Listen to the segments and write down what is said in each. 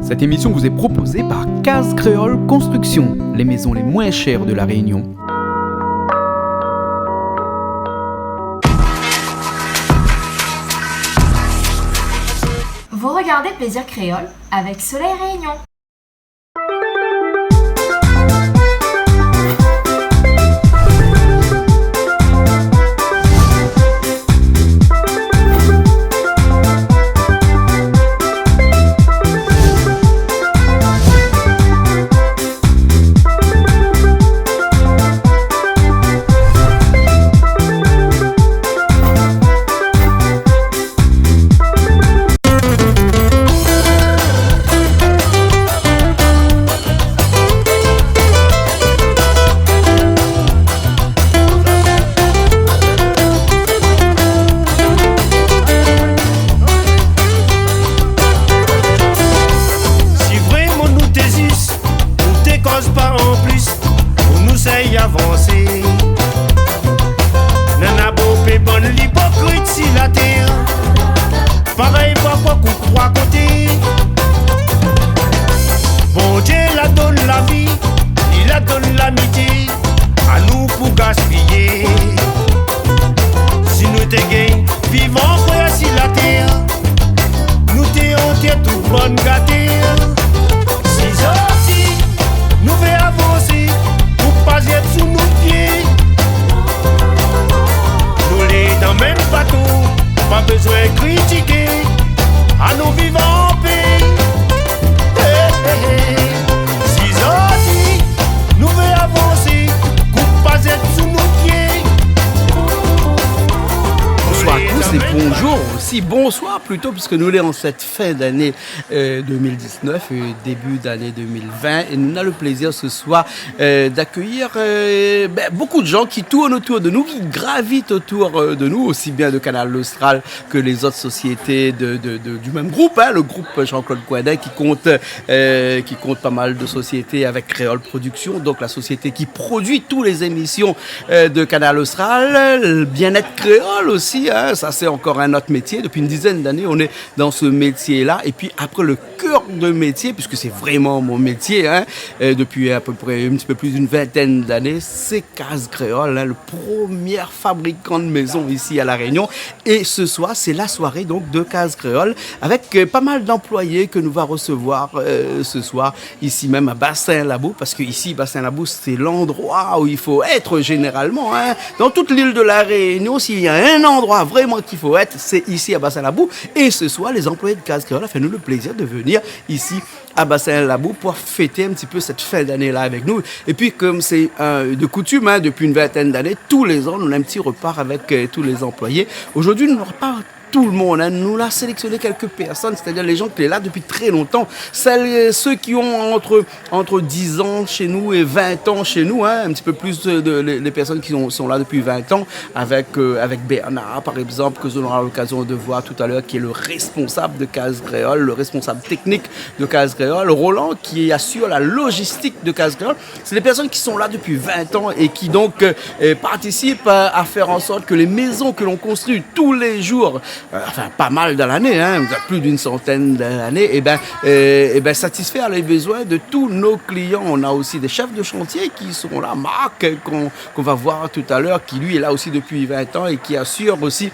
Cette émission vous est proposée par Case Créole Construction, les maisons les moins chères de La Réunion. Vous regardez Plaisir Créole avec Soleil Réunion. Bonsoir plutôt, puisque nous sommes en cette fin d'année 2019 et début d'année 2020, et nous avons le plaisir ce soir d'accueillir beaucoup de gens qui tournent autour de nous, qui gravitent autour de nous, aussi bien de Canal Austral que les autres sociétés du même groupe, le groupe Jean-Claude Coindet qui compte pas mal de sociétés avec Créole Production, donc la société qui produit toutes les émissions de Canal Austral, Bien-être Créole aussi, ça c'est encore un autre métier. Depuis une dizaine d'années, on est dans ce métier-là. Et puis après, le cœur de métier, puisque c'est vraiment mon métier, depuis à peu près un petit peu plus d'une vingtaine d'années, c'est Case Créole, le premier fabricant de maisons ici à La Réunion. Et ce soir, c'est la soirée donc de Case Créole, avec pas mal d'employés que nous va recevoir ce soir, ici même à Bassin-Labou, parce que ici, Bassin-Labou, c'est l'endroit où il faut être généralement. Dans toute l'île de La Réunion, s'il y a un endroit vraiment qu'il faut être, c'est ici à Bassin-Labou. Et ce soir, les employés de Case Créole ont nous le plaisir de venir ici à Bassin-Labou pour fêter un petit peu cette fin d'année-là avec nous. Et puis, comme c'est de coutume, depuis une vingtaine d'années, tous les ans, on a un petit repas avec tous les employés. Aujourd'hui, nous n'aurons pas tout le monde, nous l'avons sélectionné quelques personnes, c'est-à-dire les gens qui sont là depuis très longtemps, ceux qui ont entre 10 ans chez nous et 20 ans chez nous, un petit peu plus les personnes qui sont là depuis 20 ans, avec Bernard par exemple, que nous aurons l'occasion de voir tout à l'heure, qui est le responsable de Case Créole, le responsable technique de Case Créole, Roland qui assure la logistique de Case Créole. C'est des personnes qui sont là depuis 20 ans et qui donc participent à faire en sorte que les maisons que l'on construit tous les jours, pas mal dans l'année, plus d'une centaine d'années, et satisfaire les besoins de tous nos clients. On a aussi des chefs de chantier qui sont là, Marc, qu'on va voir tout à l'heure, qui lui est là aussi depuis 20 ans et qui assure aussi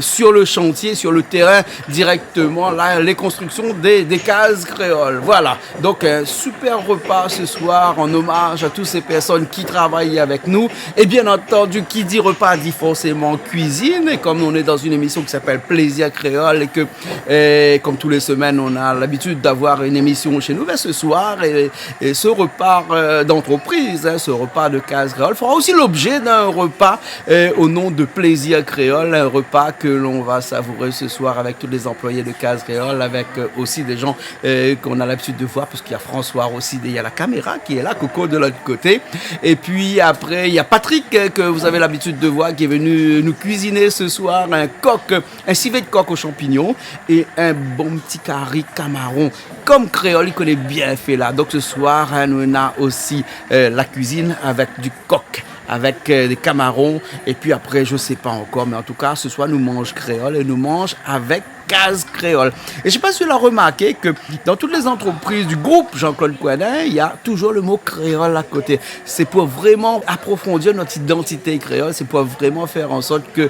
sur le chantier, sur le terrain, directement là, les constructions des cases créoles. Voilà, donc un super repas ce soir en hommage à toutes ces personnes qui travaillent avec nous. Et bien entendu, qui dit repas dit forcément cuisine, et comme on est dans une émission qui s'appelle Plaisir Créole et que, comme tous les semaines, on a l'habitude d'avoir une émission chez nous, ce soir, et ce repas d'entreprise, ce repas de Case Créole, fera aussi l'objet d'un repas au nom de Plaisir Créole, un repas que l'on va savourer ce soir avec tous les employés de Case Créole, avec aussi des gens qu'on a l'habitude de voir, parce qu'il y a François aussi, il y a la caméra qui est là, Coco de l'autre côté, et puis après, il y a Patrick que vous avez l'habitude de voir, qui est venu nous cuisiner ce soir, un civet de coq aux champignons et un bon petit curry camaron. Comme créole, il connaît bien fait là. Donc ce soir, on a aussi la cuisine avec du coq, avec des camarons. Et puis après, je ne sais pas encore, mais en tout cas, ce soir, nous mangeons créole et nous mangeons avec Case Créole. Et je ne sais pas si tu l'as remarqué que dans toutes les entreprises du groupe Jean-Claude Coindin, il y a toujours le mot créole à côté. C'est pour vraiment approfondir notre identité créole, c'est pour vraiment faire en sorte que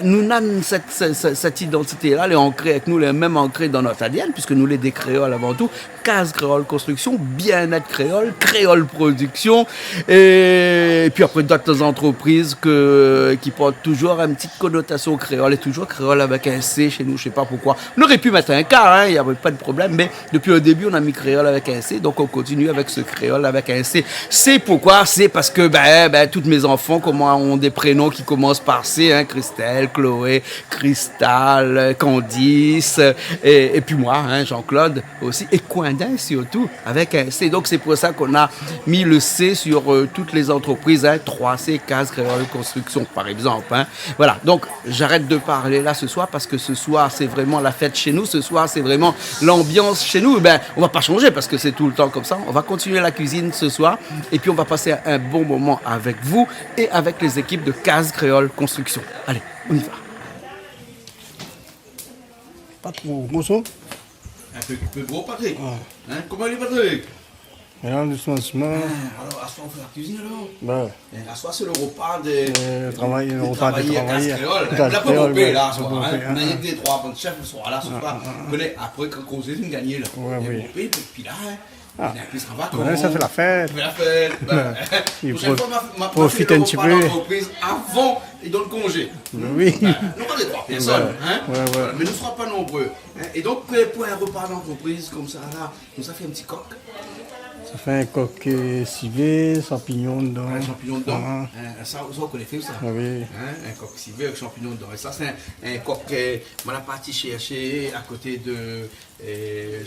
nous avons cette identité-là, elle est ancrée avec nous, elle est même ancrée dans notre ADN, puisque nous les des créoles avant tout. Case Créole Construction, Bien-être Créole, Créole Production, et puis après d'autres entreprises qui portent toujours une petite connotation créole, et toujours créole avec un C chez nous, je sais pas pourquoi. On aurait pu mettre un K, il n'y avait pas de problème, mais depuis le début, on a mis créole avec un C, donc on continue avec ce créole avec un C. C'est pourquoi? C'est parce que tous mes enfants ont des prénoms qui commencent par C, hein, Christelle, Chloé, Cristal, Candice, et puis moi, hein, Jean-Claude aussi, et Coindin surtout, avec un C. Donc c'est pour ça qu'on a mis le C sur toutes les entreprises, hein, 3C, Case Créole Construction par exemple. Hein. Voilà, donc j'arrête de parler là ce soir parce que ce soir c'est vraiment la fête chez nous, ce soir c'est vraiment l'ambiance chez nous. On va pas changer parce que c'est tout le temps comme ça, on va continuer la cuisine ce soir et puis on va passer un bon moment avec vous et avec les équipes de Case Créole Construction. Allez, on y va. Pas trop gros. Un peu gros, Patrick. Hein? Comment il est, Patrick? Alors, doucement. Alors, à soir, on fait la cuisine, alors? À soir, c'est le repas des... travail, le repas de travail. La préparée, là, ce soir. On a eu des trois bonnes chefs ce soir, là, ce soir. Après, quand on s'est gagné, là. Oui. Et puis là, Ça fait la fête. Il faut profiter un petit peu. Avant et dans le congé. Oui. Nous, on est trois personnes, mais nous ne serons pas nombreux. Et donc, pour un repas d'entreprise comme ça, là, ça fait un petit coq. Ça fait un coq civet, champignons dedans. Champignons dedans. Ça, vous connaissez ça? Oui. Un coq civet avec champignons dedans. Et ça, c'est un coq qu'on a parti chercher à côté de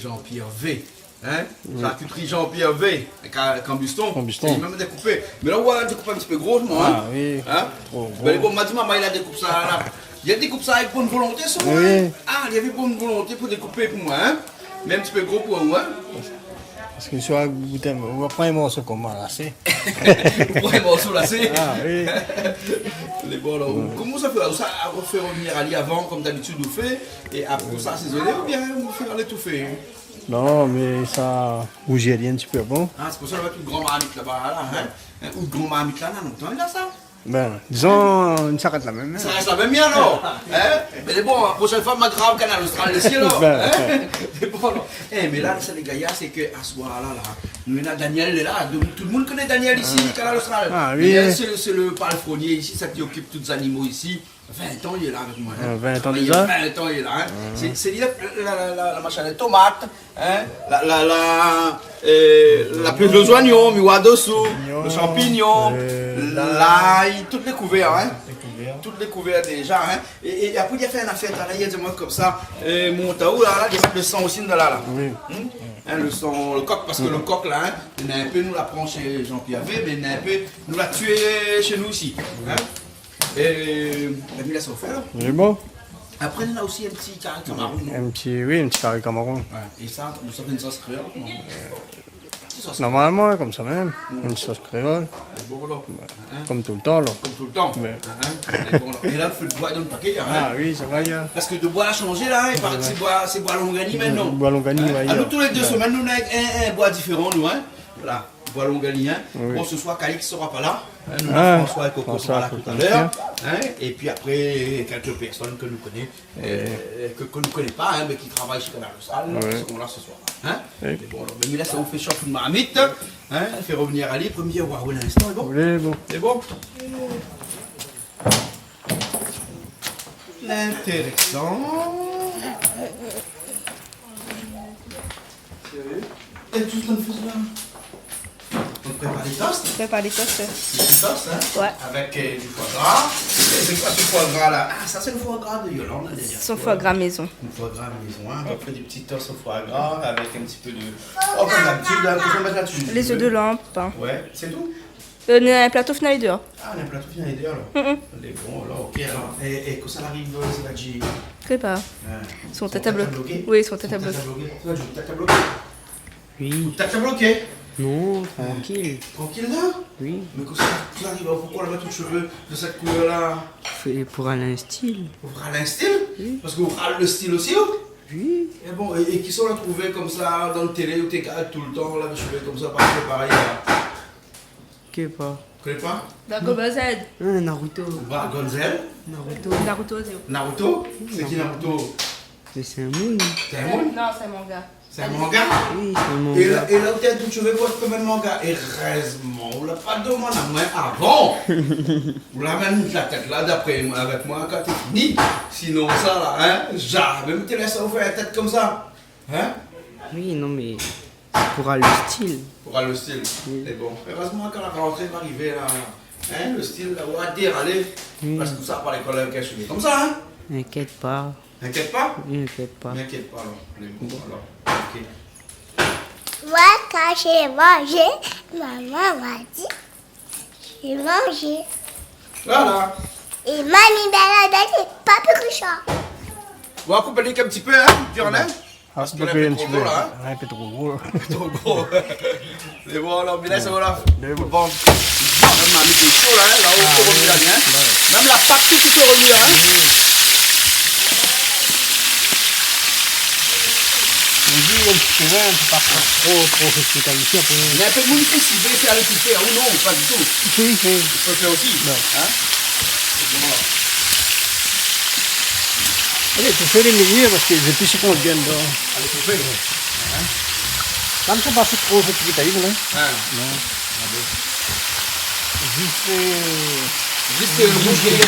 Jean-Pierre V. Hein? La cuterie Jean-Pierre V, Cambuston. Il m'a même découpé. Mais là, on va découper un petit peu gros, moi. Ah oui. Hein? Bon, m'a dit, maman, il a découpé ça là. Il a découpé ça avec bonne volonté, ça. Oui. Ah, il y avait bonne volonté pour découper pour moi. Hein? Mais un petit peu gros pour moi. Parce que sur on va prendre un morceau comme ça, lassé. Vous prenez un morceau lassé? Ah oui. Comment ça fait? Ça, on fait revenir à l'île avant, comme d'habitude, vous fait. Et après ça, assaisonner ou bien vous faire l'étouffer? Non, mais ça bouge un petit peu bon. Ah, c'est pour ça qu'on va mettre une grande marmite là-bas, là, hein? Ou une grande marmite là, longtemps, il a ça? Disons, une s'arrête la même. Ça reste la même bien, non? Mais c'est bon, la prochaine fois, ma grave canal austral ici, alors. C'est bon, non? Mais là, c'est les gars, c'est qu'à ce soir-là, nous, Daniel est là. Tout le monde connaît Daniel ici, canal austral. Ah oui. C'est le palefrenier ici, ça qui occupe tous les animaux ici. 20 ans, il est là avec moi. 20 ans déjà? 20 ans, il est là. C'est la machin de tomate, la pluie de oignons, miwa dessous, le champignon, l'ail, toutes les couverts. Toutes les couverts déjà. Et après, il a fait une affaire, il a dit moi comme ça, mon taou, là, il y a le sang aussi de là. Oui. Le sang, le coq, parce que le coq là, il a un peu, nous la prend chez Jean-Pierre V, mais il a un peu, nous l'a tué chez nous aussi. Et la mille s'est offert. C'est bon. Après, on a aussi un petit carré camaron. Un petit carré camaron. Et ça, nous sommes une sauce créole. Normalement, comme ça même. Une sauce créole. Comme tout le temps, là. Comme tout le temps. Et là, il faut le bois dans le paquet. Ah oui, ça va, bien. Parce que de bois a changé là, il paraît que c'est bois Longani maintenant. Bois Longani, oui. Nous, tous les 2 semaines, nous avons un bois différent, nous. Voilà. Bois Longani. Bon, ce soir, Calix ne sera pas là. Nous, François et Coco sera là tout à l'heure. Et puis après, quelques personnes que nous connaissons, que nous ne connaissons pas, mais qui travaillent chez Canal Salle, seront là ce soir. Mais bon, alors, mais là, ça vous fait chauffer une marmite. Fait revenir à l'île. Premier, waouh, l'instant, est bon? Oui, bon. C'est bon? Intéressant. Et tout le monde fait là. On prépare les toasts. On prépare les toasts. Des toasts, hein? Ouais. Avec du foie gras. C'est quoi ce foie gras là? Ah, ça c'est le foie gras de Yolande. Son foie gras maison. Le foie gras maison, hein? On fait des petits toasts au foie gras avec un petit peu de. Oh, comme d'habitude, là, qu'est-ce qu'on met là-dessus? Les œufs de lampe. Ouais, c'est tout? On a un plateau final dehors. Ah, on a un plateau final dehors alors. Les bons, alors, ok. Alors. Et quand ça arrive, c'est la G. Prépare. Son tête à bloquer. Oui, son tête à bloquer. Tête à bloquer? Oui. Tête à bloquer? Non, tranquille. Tranquille là? Oui. Mais quand ça arrive, pourquoi on a tous les cheveux de cette couleur-là? Pour aller un style. Vous râlez un style? Oui. Parce que vous râlez le style aussi, ou? Oui. Et bon, et qui sont retrouvés comme ça dans le télé ou t'es tout le temps, là, je fais comme ça, parce que pareil. Que pas. Tu connais pas? Dragon Ball Z. Ah, Naruto. Dragon Z. Naruto. Naruto, Zéo. Naruto? C'est qui Naruto? Mais c'est un moon. C'est un monde? Non, c'est un manga. C'est un manga? Oui, c'est un Et manga. là où t'es, tu veux voir comme un manga. Et heureusement, on l'a pas demandé à moi avant. Vous l'avez mis la tête là, d'après moi, avec moi, quand t'es fini. Sinon, ça là, hein, jamais te laisse ouvrir la tête comme ça. Hein? Oui, non, mais c'est pour le style. Pour aller le style. Et bon, heureusement, quand la rentrée va arriver là, hein, le style, là, on va dire, allez. Parce que tout ça, par l'école, elle cache comme ça, hein. N'inquiète pas. T'inquiète pas? Oui, n'inquiète pas. N'inquiète pas, alors. Bon, alors. Ok. Moi, quand j'ai mangé, maman m'a dit, j'ai mangé. Voilà. Et mamie Bella a dit, pas plus que ça. On va couper un petit peu, hein, Pierre-Alain? Ah, Parce qu'elle est un petit peu là, hein. Un peu trop gros. Trop gros. C'est bon, alors, bien, c'est voilà. Mais bon. Bon, même mamie qui est chaud là, hein, là-haut, c'est revenu là, hein. Même la partie qui est revenue, hein. On dit un petit peu, c'est pas trop hospitalité après. Mais un peu de monde ici, veut faire le petit faire ou non, pas du tout. Oui, c'est. Il faut le faire aussi. Hein. Voilà. Allez, tu fais les milieux parce que j'ai plus ce qu'on vient dedans. Allez, faut faire. Comme ça passe trop hospitalité, là. Hein. Non. Juste. Juste le rouge qui est.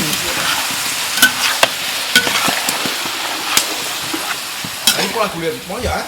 Allez, pour la couleur, moi, il y a, hein.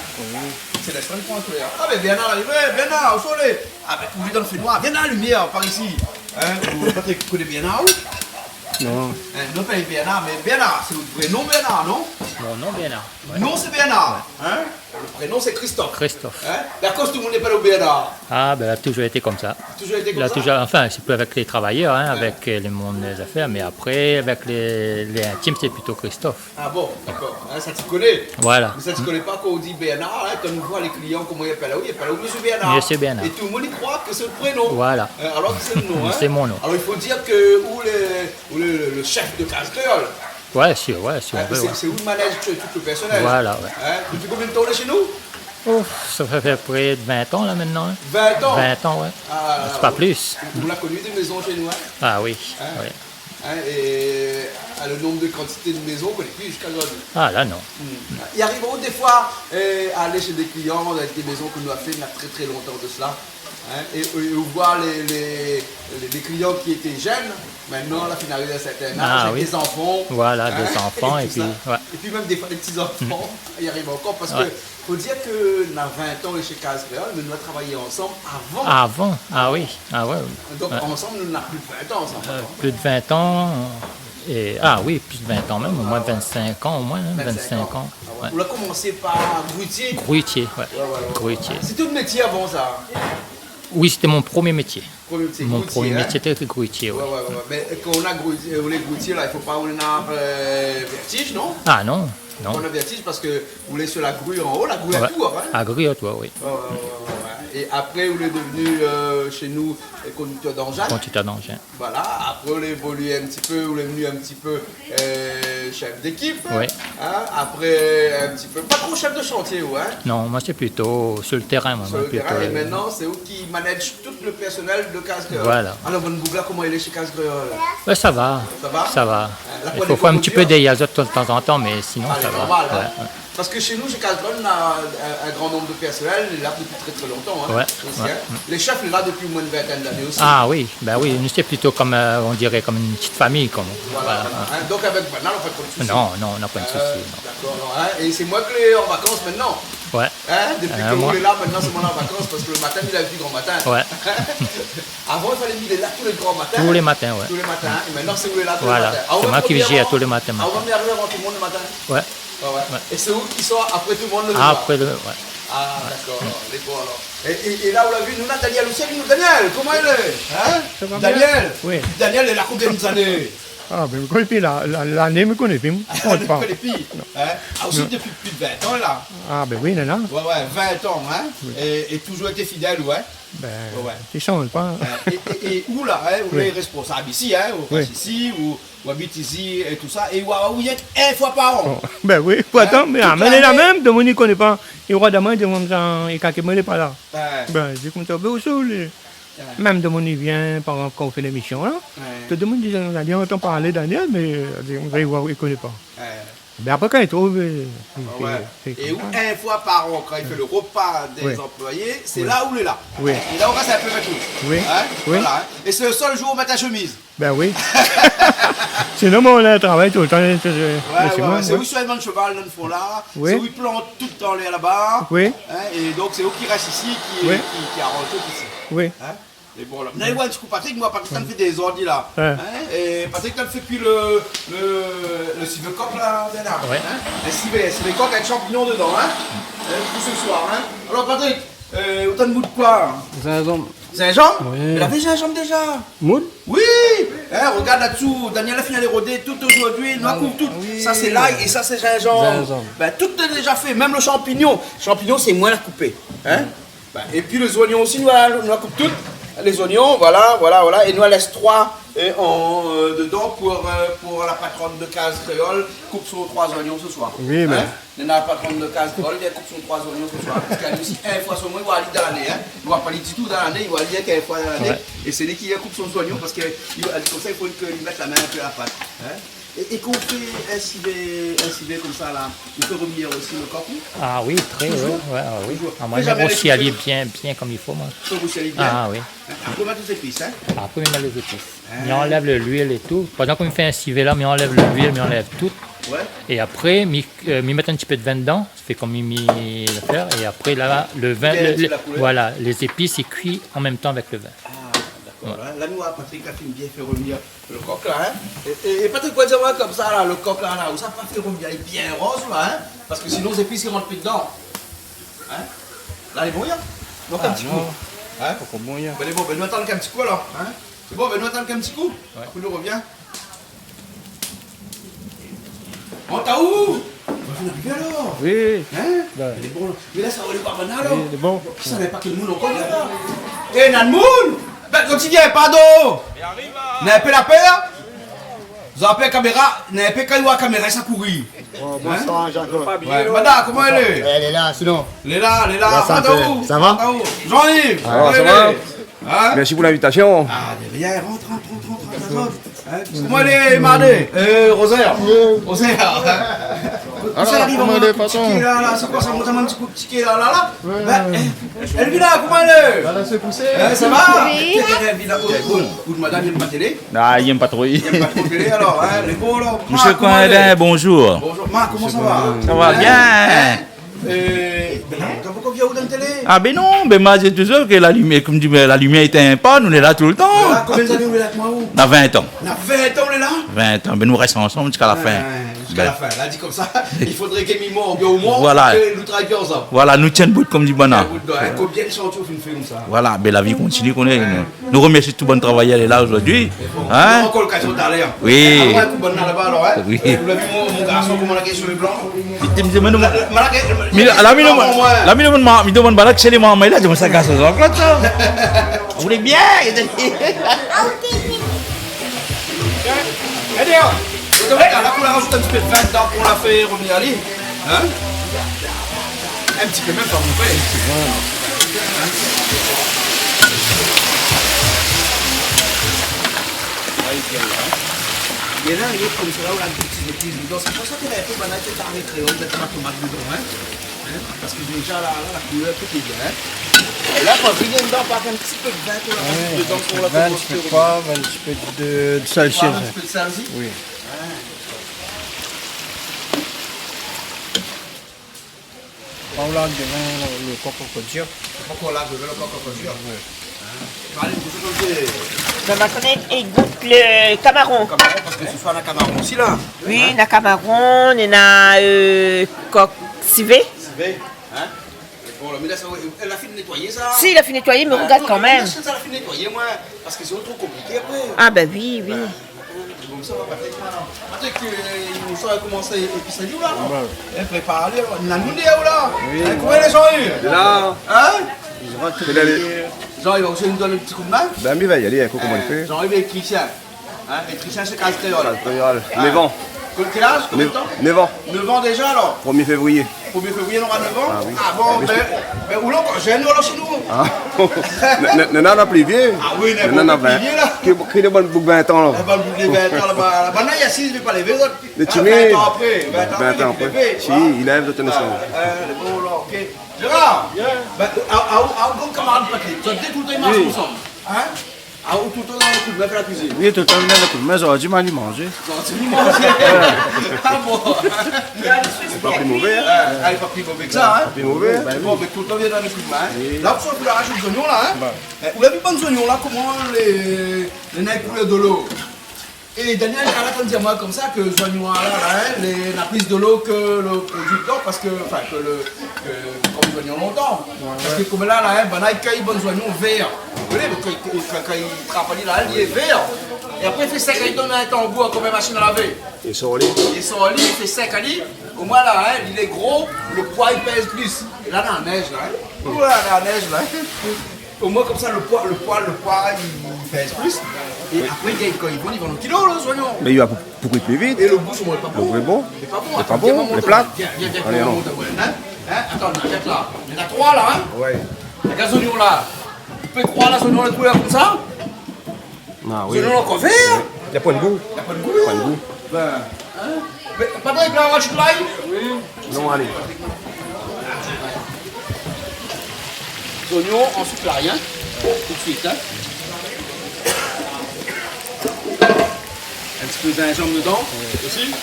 C'est l'extrême pour la couleur. Ah, mais Bernard, arrivé, Bernard, au soleil. Ah, mais pour lui dans le fait noir, viens dans la lumière, par ici. Hein, vous connaissez Bernard ou? Non. Hein, non, pas Bernard, mais Bernard, c'est le prénom Bernard, non? Mon nom, Bernard. Ouais. Non, c'est Bernard. Hein? Le prénom, c'est Christophe. Christophe. Hein? Mais à cause tout le monde n'est pas au Bernard. Ah, ben, il a toujours été comme ça. Toujours été Il comme a ça. toujours, enfin, c'est plus avec les travailleurs, hein, avec le monde des affaires, mais après, avec les intimes, c'est plutôt Christophe. Ah bon, d'accord. Hein, ça tu connais. Voilà. Mais ça tu connais pas quand on dit Bernard, hein, quand on voit les clients, comment ils appellent là, oui, ils appellent là, Monsieur Bernard. Monsieur Bernard. Et tout le monde y croit que c'est le prénom. Voilà. Alors que c'est le nom. Hein. C'est mon nom. Alors il faut dire que le chef de classe créole, Ouais, si on veut, ouais. c'est où le manège tout le personnel. Voilà, ouais. Hein, depuis combien de temps là chez nous? Ouf, ça fait près de 20 ans, là, maintenant. Hein. 20 ans. 20 ans, ouais. Ah, C'est pas plus. On l'a connu des maisons chez nous. Hein. Ah oui, Hein? ouais. Hein, et le nombre de quantités de maisons, on ne connaît plus jusqu'à aujourd'hui. Ah là, non. Il arrive des fois à aller chez des clients avec des maisons qu'on nous a fait il y a très très longtemps de cela. Hein, et on voit les clients qui étaient jeunes, maintenant là, qui arrivent à un certain âge, avec des enfants. Voilà, hein, des enfants, et tout puis, ça. ouais. Et puis même des fois des petits-enfants, il arrive encore parce Ouais. que faut dire que dans 20 ans chez Case Créole, nous avons travaillé ensemble avant. Avant, ah oui, ah ouais. Donc Ouais. ensemble, nous n'avons plus de 20 ans ensemble. Plus de 20 ans. Et, ah oui, plus de 20 ans même, au moins 25 ans, au moins, hein, 25 ans. Ah ouais. Ouais. On a commencé par Grutier. Grutier, ouais. Grutier. C'était un métier avant ça. Oui, c'était mon premier métier. Premier métier, Mon Grutier, premier hein. métier était grutier, Ouais, oui. ouais, ouais. Mais quand on a les Grutier, là, il ne faut pas qu'on ait vertige, non? Ah non, non. On a vertige parce que vous êtes sur la grue en haut, la grue à Ouais. tout, hein? À Gruyot, toi, oui. Ouais, ouais, ouais, ouais. Et après, vous êtes devenu chez nous conducteur d'engin. Conducteur d'engin. Voilà, après on a évolué un petit peu, on est venu un petit peu chef d'équipe. Oui. Hein? Après, un petit peu, pas trop chef de chantier, ouais. Non, moi c'est plutôt sur le terrain, moi. Sur le plutôt, terrain, et maintenant, c'est eux qui managent tout le personnel de Case Créole. Voilà. Alors, Bonne Bougla, comment il est chez Case Créole? ouais, ça va. Ça va? Ça va. La Il poêle faut est faire un pas petit dure. peu d'azote de temps en temps, mais sinon Ah, ça c'est va. normal, hein. Ouais, ouais. Parce que chez nous, chez Casbon, on a un grand nombre de personnel, il est là depuis très très longtemps. Hein, Ouais, aussi, ouais. hein. Les chefs, il est là depuis au moins une vingtaine d'années aussi. Ah oui, ben oui, nous c'est plutôt comme, on dirait, comme une petite famille. Comme, Voilà. Hein. Donc avec Banal, on fait pas de soucis. Non, non, on n'a pas de soucis. non. D'accord. Hein. Et c'est moi qui est en vacances maintenant. Ouais. Hein. Depuis que moi. vous êtes là, maintenant c'est moi en vacances parce que le matin, il a vu grand matin. Ouais. Avant, il fallait qu'il est là tous les grands matins. Tous les matins, ouais. Tous les matins. Et maintenant, c'est vous là tous Voilà. les matins. C'est moi qui vigile à tous les matins. Avant, on est arrivé avant tout le monde le matin. Ouais. Ouais, ouais. Et c'est où qui sont après tout le monde le Ah, soir. après le. Ouais. Ah, d'accord, les bons alors. Et là, on l'a vu, nous, on a Daniel aussi avec nous. Daniel, comment il est? Hein? Ça va bien? Daniel? Oui. Daniel est là combien d'années? Ah, ben, je connais plus l'année, je ne connais plus. Je ne compte pas. Les filles. Hein? Ah, aussi depuis plus de 20 ans, là. Ah, ben oui, non. Ouais, 20 ans, hein. Et toujours été fidèle, ouais. Ben, Ouais. tu ne changes pas. Et où là, hein, où Oui. les responsables ici, hein, ou Oui. ici, ou habite ici et tout ça, et où il y a une fois par an. Bon, ben oui, faut attendre, mais toute amener la l'année. même, de mon ne connaît pas. Il y aura demain, de mon temps, et quand il n'est pas là. Ouais. Ben, j'ai comme ça, ben aussi, même de mon il vient, par exemple, quand on fait l'émission, là. Tout le monde dit, on entend parler Daniel, mais on va y voir, il ne connaît pas. Ben après, quand il trouve, Et où une fois par an, quand il fait le repas des Oui. employés, c'est Oui. là où il est là. Oui. Et là, on reste un peu avec nous. Oui. Hein? Oui. Voilà, hein. Et c'est le seul jour où on met ta chemise. Ben oui. Sinon, moi, on a un travail tout le temps. Ouais, chez moi, c'est où sur le cheval dans le fond là. Oui. C'est où ils plantent tout dans l'air là-bas. Oui. Hein? Et donc, c'est où qui reste ici, Oui. qui arrange tout ici. Oui. Hein? Et bon, là, vous allez voir un petit coup, Patrick, moi, Patrick, ça me fait des ordis là. Ouais. Hein? Et Patrick, ça me fait puis le civecoq là, là. Ouais. Hein? Un civecoq avec champignons dedans, hein? Pour ce soir, hein? Alors, Patrick, autant de bout de quoi? Gingembre? Oui. Il avait gingembre déjà? Moule? Oui! Hein, regarde là-dessous, Daniel a fini à les rôder tout aujourd'hui, il nous coupe tout. Ça c'est l'ail et ça c'est gingembre. Ben, tout est déjà fait, même le champignon. Le champignon c'est moins à couper. Hein? Ben, et puis les oignons aussi, nous la coupe toutes. Les oignons, voilà. Et nous on laisse 3 dedans pour la patronne de case créole. Coupe son 3 oignons ce soir. Oui, mais- Hein? La patronne de case créole, elle coupe son 3 oignons ce soir. Parce qu'elle aussi, une fois sur mois, il va aller dans l'année. Hein? Il ne va pas aller du tout dans l'année, il va aller qu'une fois dans l'année. Ouais. Et c'est lui qui coupe son oignon parce que comme ça, il faut qu'il mette la main un peu à la pâte. Hein? Et qu'on fait un civet comme ça là, on peut revenir aussi le coq. Ah oui, très, oui. Ouais, ah, oui. Toujours. Ah, moi, J'ai j'aime jamais aussi récupéré. aller bien comme il faut, moi. Ça vous salez bien. Ah oui. On peut mettre les épices. Hein? Après, on met les épices. On enlève l'huile et tout. Pendant qu'on fait un civet là, on enlève l'huile, on enlève tout. Ouais. Et après, m'y mettre un petit peu de vin dedans, ça fait comme m'y le faire. Et après, là, le vin, Bien, c'est la couleur. voilà, les épices, ils cuisent en même temps avec le vin. D'accord. Hein? Là, nous, Patrick a fait bien fait revenir le coq là. Hein? Et Patrick, quoi dire comme ça là, le coq là, où ça pas fait revenir, il est bien rose là. Hein? Parce que sinon, les épices ils rentrent plus dedans. Hein? Là, les bons, hein? Donc un petit coup. Hein? Ben, les bons, ben, nous attendons qu'un petit coup alors. Hein? C'est bon, ben, nous attendons qu'un petit coup. Après, nous revient. On t'a où? On va finir alors. Oui. Hein? Ben. Il est bon. Mais là, ça va aller par maintenant alors. C'est bon. Qui savait pas que le moule on connaît là? Eh, Nanmoul! Ben, continue, pardon! N'a pas la paire? Vous avez la caméra, n'a pas quand la caméra, ça courir. Bonsoir, Jean-Claude. Ouais, madame, comment elle est? Elle est là, sinon. Elle est là, ça Madame, fait. où? Ça va? Madame, où? Jean-Yves! Ah, comment ça elle va? est? Hein? Merci pour l'invitation. Ah, mais viens, rentre. Hein? Comment elle est, Mardé? Rosaire? Rosaire? Ça arrive, comment on elle est, a un patron? petit là, c'est quoi ça? On a un petit coup de ticket là. Ben, elle vit là, comment elle est? Elle se pousser. Ça va? Oui. Elle vit là, où madame, il n'aime pas télé? Ah, il n'aime pas trop. Il n'aime pas trop télé alors, hein? Les beaux alors. Monsieur Ma, comment elle est? Coindin, bonjour. Bonjour, Ma, comment ça va? Ça va bien. Ben non, t'as beaucoup vu où dans la télé? Ah ben non, ben moi j'ai toujours que la lumière, comme dit, la lumière était un panne, on est là tout le temps. Là, combien d'années on est là avec moi où? On a 20 ans. On a 20 ans, on est là? 20 ans, ben nous restons ensemble jusqu'à la fin. Jusqu'à la fin, là, dit comme ça, il faudrait qu'elle m'y mord, bien au moins, Voilà. que nous travaillions ensemble. Voilà, nous tiennent bout comme dit Bana. Combien de chantiers on fait comme ça? Voilà, ben la vie continue qu'on est. Nous remercions tout bon travail, elle est là aujourd'hui. On a Hein? encore l'occasion d'aller. Oui. On va un coup bon là-bas alors, hein? Oui. Vous l'avez vu, mon garçon, comment la question est blanc? La mi demande balak c'est les mamans là, je me sac à ce genre ça. Vous voulez bien? Allez, là, on la rajoute un petit peu de vin dedans pour la faire revenir aller. Hein? Un petit peu même pas mon père. Il y a là, il est comme ça, là, on a des petites épices dedans. C'est pour ça qu'elle a fait banane qui est arrêtée créole, mettre ma tomate dedans. Hein? Parce que déjà, là, la couleur, tout est bien. Et là, quand il vient dedans, par un petit peu de vin pour la mettre dedans pour la faire Un petit peu de poivre, un petit peu de salsiccia. Un petit peu de sel aussi? Oui. On l'a devant le coq au codure. Encore là, je veux le coq au codure. Allez, vous avez Ça va connaître et goûte le camaron. Camaron, parce que ce soit la Camaron aussi là. Oui, on a camaron, on a coq civet. Civet, hein? Bon, là, mais là, elle a fini de nettoyer ça. Si, il a fait nettoyer, mais regarde quand même. Ça l'a fini de nettoyer, moi. Parce que c'est trop compliqué après. Ah ben oui. Bon, ça va, Patrick, maintenant. Patrick, il faut commencer l'épicerie là, non? Prépare-le, on a nous dit là. Oui. Combien les gens eu? Là. Hein? Jean, il va aussi nous donner un petit coup de main? Ben, il va y aller, comment il fait? Jean-Yves est Christian. Et Christian, c'est Casse-Créole. 9 ans. Quel âge? Combien de temps? 9 ans. 9 ans déjà alors? 1er février. 1er février, on aura 9 ans? Ah oui. Ah bon, mais où l'on jeune alors chez nous? Ah, non, non, plus vieux. Ah oui, non, non, plus vieux là. Qui est bon pour 20 ans là? La bonne boucle de 20 ans là-bas. Maintenant, il y a 6, je ne vais pas les autres. Le timide. 20 ans après. 20 ans après. Si, il lève de tennis. Le bon là, ok. Gérard, un camarade Patrick, tu as dit tout le temps, ils marchent ensemble. Hein? Ah, tout le temps dans le coup de main, faire la cuisine. Oui, tout le temps dans le coup de main, j'aurais du mal à manger. Tu lui manges. Ah bon. C'est pas plus mauvais. Ah, il n'est pas plus mauvais que ça. Hein? Pas plus mauvais. Bon, mais tout le temps, il vient dans le coup de main. Là, vous arrachez les oignons là. Vous avez vu les oignons là, comment les nègres coulent de l'eau. Et Daniel a dit à moi comme ça que les oignons là, la prise de l'eau que le producteur, parce que, enfin, comme les oignons longtemps. Parce que comme là, il cueille les oignons verts. Vous voyez, quand il travaille là, il est vert. Et après, il fait sec, il donne un tambour comme une machine à laver. Il sort au lit. Il sort au lit, il fait sec à lit. Au moins là, il est gros, le poids il pèse plus. Et là, dans la neige, là. Voilà, dans la neige, là. Au moins, comme ça, le poids, il pèse plus. Et après, quand ils vont au kilo, les oignons. Mais il va pour qu'il plus vite. Et le goût, c'est pas bon. Le goût est bon. C'est pas bon. C'est pas bon. Les plats. Viens, Allez, non. Attends, viens là. Il y en a 3 là, hein. Ouais. Les gars, oignons là. Tu peux croire là, ces oignons, les couleurs comme ça? Ah oui. Les oignons encore verts. Il n'y a pas de goût. Il n'y a pas de goût. Pas de goût. Ben, hein? Mais Patrick, là, on va acheter de l'ail? Oui. Non, allez. Les oignons, ensuite l'ail, hein. Tout de suite, hein. Un petit peu de gingembre dedans, aussi.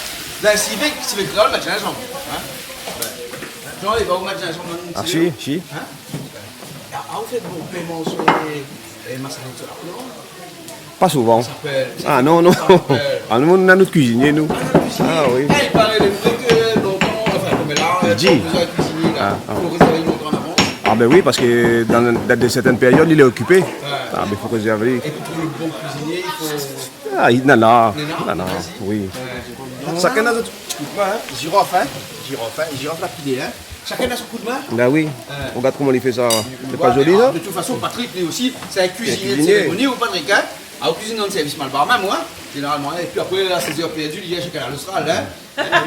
Dans le civet créole, mettre gingembre. Hein? Jean, il va vous mettre gingembre dans une Ah, si. Hein? Ah, vous faites bon paiement sur les massages de la couleur? Pas souvent. Ah non, non. Ah, nous, on a notre cuisinier, nous. Ah oui. Il paraît des trucs longtemps, enfin, comme là, il y a plusieurs cuisiniers là. Il faut réserver longtemps en avance. Ah ben oui, parce que dans certaines périodes, il est occupé. Ah ben il faut réserver. Et pour trouver le bon cuisinier, il faut... Ah, non, oui. Chacun a son coup de main, hein. Girofle lapidé, hein. Chacun a son coup de main. Ben oui. Regarde comment il fait ça. C'est pas joli, ça? De toute façon, Patrick, lui aussi, c'est un cuisinier de cérémonie ou Patrick, hein. Ah, au cuisine dans le service mal barman, moi, généralement. Et puis après, à 16h perdues, il y a chacun à l'Austral, hein.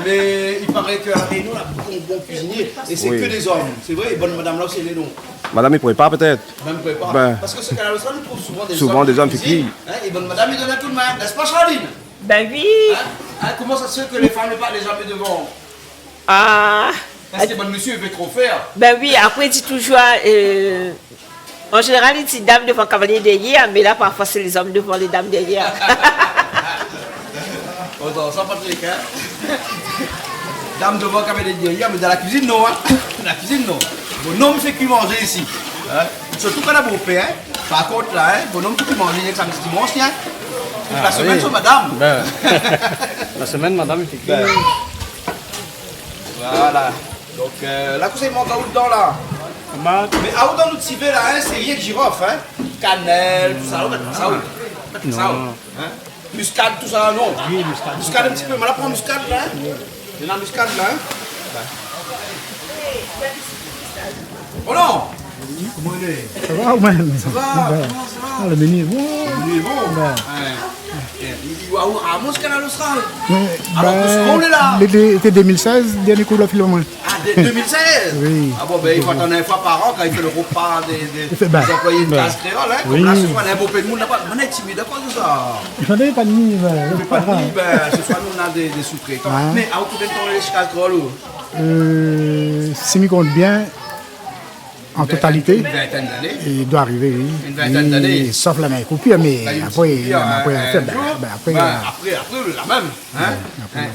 Mais il paraît qu'à la Réunion, on a beaucoup de bons cuisiniers. Et c'est que des hommes. C'est vrai, et bonne madame là, c'est les noms. Madame, il prépare peut-être. Madame prépare. Ben, parce que ce canal Austral, on trouve souvent des hommes qui cuisinent. Hein, et bonne madame, il donne un coup de main. N'est-ce pas, Charline? Ben oui. Hein, comment ça se fait que les femmes ne parlent jamais devant? Ah. Parce que bon monsieur veut trop faire. Ben oui, après, il dit toujours. En général, il dit dame devant cavalier derrière, mais là, parfois, c'est les hommes devant les dames derrière. Attends, ça, Patrick, hein? Dame devant cavalier derrière, mais dans la cuisine, non, hein? Dans la cuisine, non. Bonhomme fait que manger ici. Hein? Surtout quand on a beau père, hein? Par contre, là, hein? Bonhomme fait que manger avec samedi dimanche, tiens. La semaine, c'est madame. Ben. La semaine, madame, il fait que. Voilà. Donc là, vous savez, manque à où dedans, là? Mais à où dans notre civet, là, hein, c'est rien que girofle, hein? Cannelle, tout ça, on va mettre ça où? Mettre ça où? Hein? Muscade, tout ça, non? Oui, muscade. Muscade un petit peu, mais là, prends muscade, là. Il y en a muscade, là. Oh non! Comment il est? Ça va ou même? Ça va? Comment ça va? Le menu est bon. Le menu est bon? Il va où? À Moscana l'Austral? Alors, Ben, on est là! L'été 2016, dernier coup de la file au moins. Ah, 2016? Oui. Ah bon, ben il faut attendre une fois par an quand il fait le repas des Ben, employés de ben, classe créole, hein? oui. Comme là, ce soir, on a un beau pays de monde, on est timide, à cause de ça. J'en ai pas de nuit, On fait pas de nuit, ben, ce soir, nous, on a des sous-traitants. Ah. Mais à combien de temps les classe créole? Si je compte bien, en totalité, Une vingtaine d'années. il doit arriver, oui. Une vingtaine d'années. Sauf la main coupure, mais Là, il y a une après, coupure, après, un après, jour. après, Après, la même. Hein?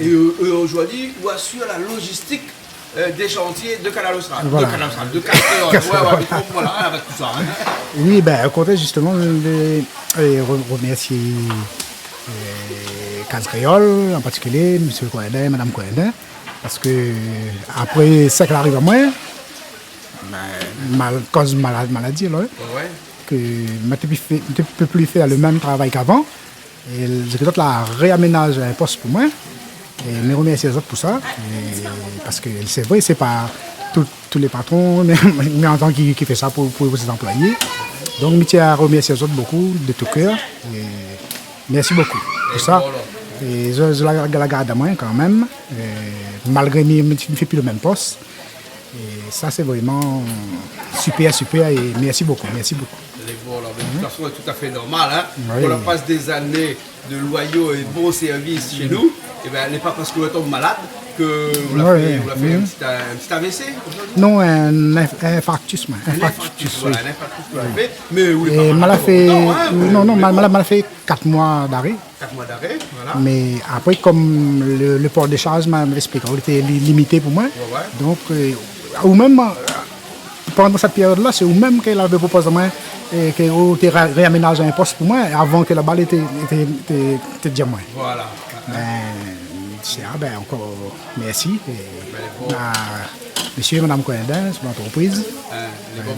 Et aujourd'hui, on assure la logistique des chantiers de Canal Austral. Voilà. De Canal Austral, de Canal Créole. Ouais, voilà, avec tout ça. Hein? oui, ben, on comptait justement remercier Case Créole, en particulier, M. Coendin, Mme Coendin, parce que après ça qu'il arrive à moi, cause maladie, là, Ouais. que je ne peux plus faire le même travail qu'avant. Et je dois la réaménager un poste pour moi. Et me remercier les autres pour ça. Parce que c'est vrai, c'est pas tous les patrons, mais en tant qui fait ça pour ses employés. Donc, je tiens à remercier les autres beaucoup, de tout cœur. Et merci beaucoup pour ça. Et je la garde à moi quand même, malgré que je ne fais plus le même poste. Et ça, c'est vraiment super, super. Et merci beaucoup, merci beaucoup. Voilà, de toute façon, c'est tout à fait normal. Hein? Oui. On passe des années de loyaux et bons services chez nous. Et ben, elle n'est pas parce que vous tombe malade que vous l'avez fait un petit AVC. Non, un infarctus. Un infarctus, voilà, un infarctus que vous l'avez fait. Mais vous l'avez pas fait longtemps, hein, non, m'a fait 4 mois d'arrêt. 4 mois d'arrêt, voilà. Mais après, comme le port de charge m'a expliqué, il était limité pour moi. Ouais. Donc, ou même, pendant cette période-là, c'est vous-même qu'elle avait proposé à moi qu'elle réaménage un poste pour moi avant que la balle était déjà moins. Voilà. Encore merci. Monsieur et Madame Coindin, c'est l'entreprise.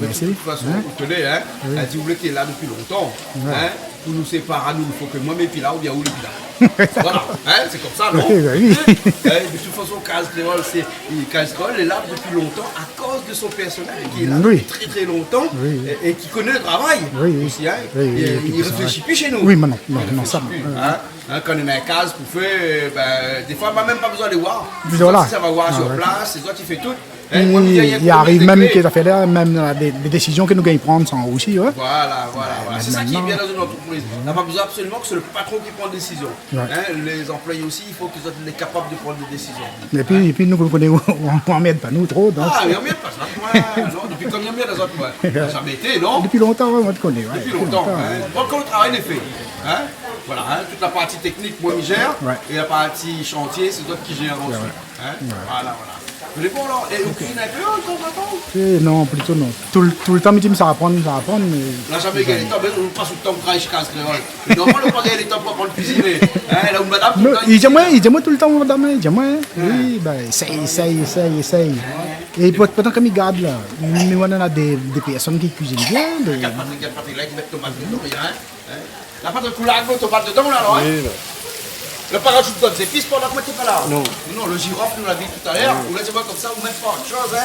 Merci. De toute façon, vous connaissez, hein? Oui. Si vous voulez qu'il est là depuis longtemps, hein? Pour nous séparer, nous, il faut que moi, mes pilas ou bien où les pilas. Voilà, hein? C'est comme ça, non? Oui. De toute façon, Case Créole est là depuis longtemps à cause de son personnel qui est là depuis très très longtemps et qui connaît le travail aussi. Hein? Il ne réfléchit plus chez nous. Oui, mais non, ça. Quand on est dans un case pour faire, des fois, on n'a même pas besoin de voir. Voilà. Ça va voir sur place, c'est toi qui fais tout. Il arrive même qu'il a fait là, même des décisions que nous gagnons prendre sans aussi. Ouais. Voilà. C'est ça qui est bien dans une entreprise. On n'a pas besoin absolument que c'est le patron qui prend des décisions. Ouais. Les employés aussi, il faut qu'ils soient capables de prendre des décisions. Et puis nous connaissons, on n'emmerde pas nous trop. Donc... Ah, mais on n'emmerde pas ça. Non, depuis combien de temps les autres, moi? Ça n'a jamais été, non? Depuis longtemps, on te connaît. Depuis longtemps. Quand le travail est fait. Voilà, toute la partie technique, moi, je gère. Et la partie chantier, c'est d'autres qui gèrent ensuite. Voilà. Les bons là, et vous cuisinez un peu de temps en temps? Non, plutôt non. Tout le temps, je me dis, ça va prendre, mais... On n'a jamais gagné le temps, mais on passe le temps pour travailler chez Case Créole. Normalement, on n'a pas gagné le temps pour apprendre à cuisiner. Là où madame... Il dit moi tout le temps, madame, il dit moi, oui, essaye. Et pourtant, comme il garde là, on a des personnes qui cuisinent bien. Il y a Patrick là qui met tomate dedans, la pâte de coulage, tomate dedans, là, non? Le parachute donne des pistes pendant que tu n'es pas là. Non, le girofle, nous l'a dit tout à l'heure. Vous laissez voir comme ça, vous mettez pas autre chose.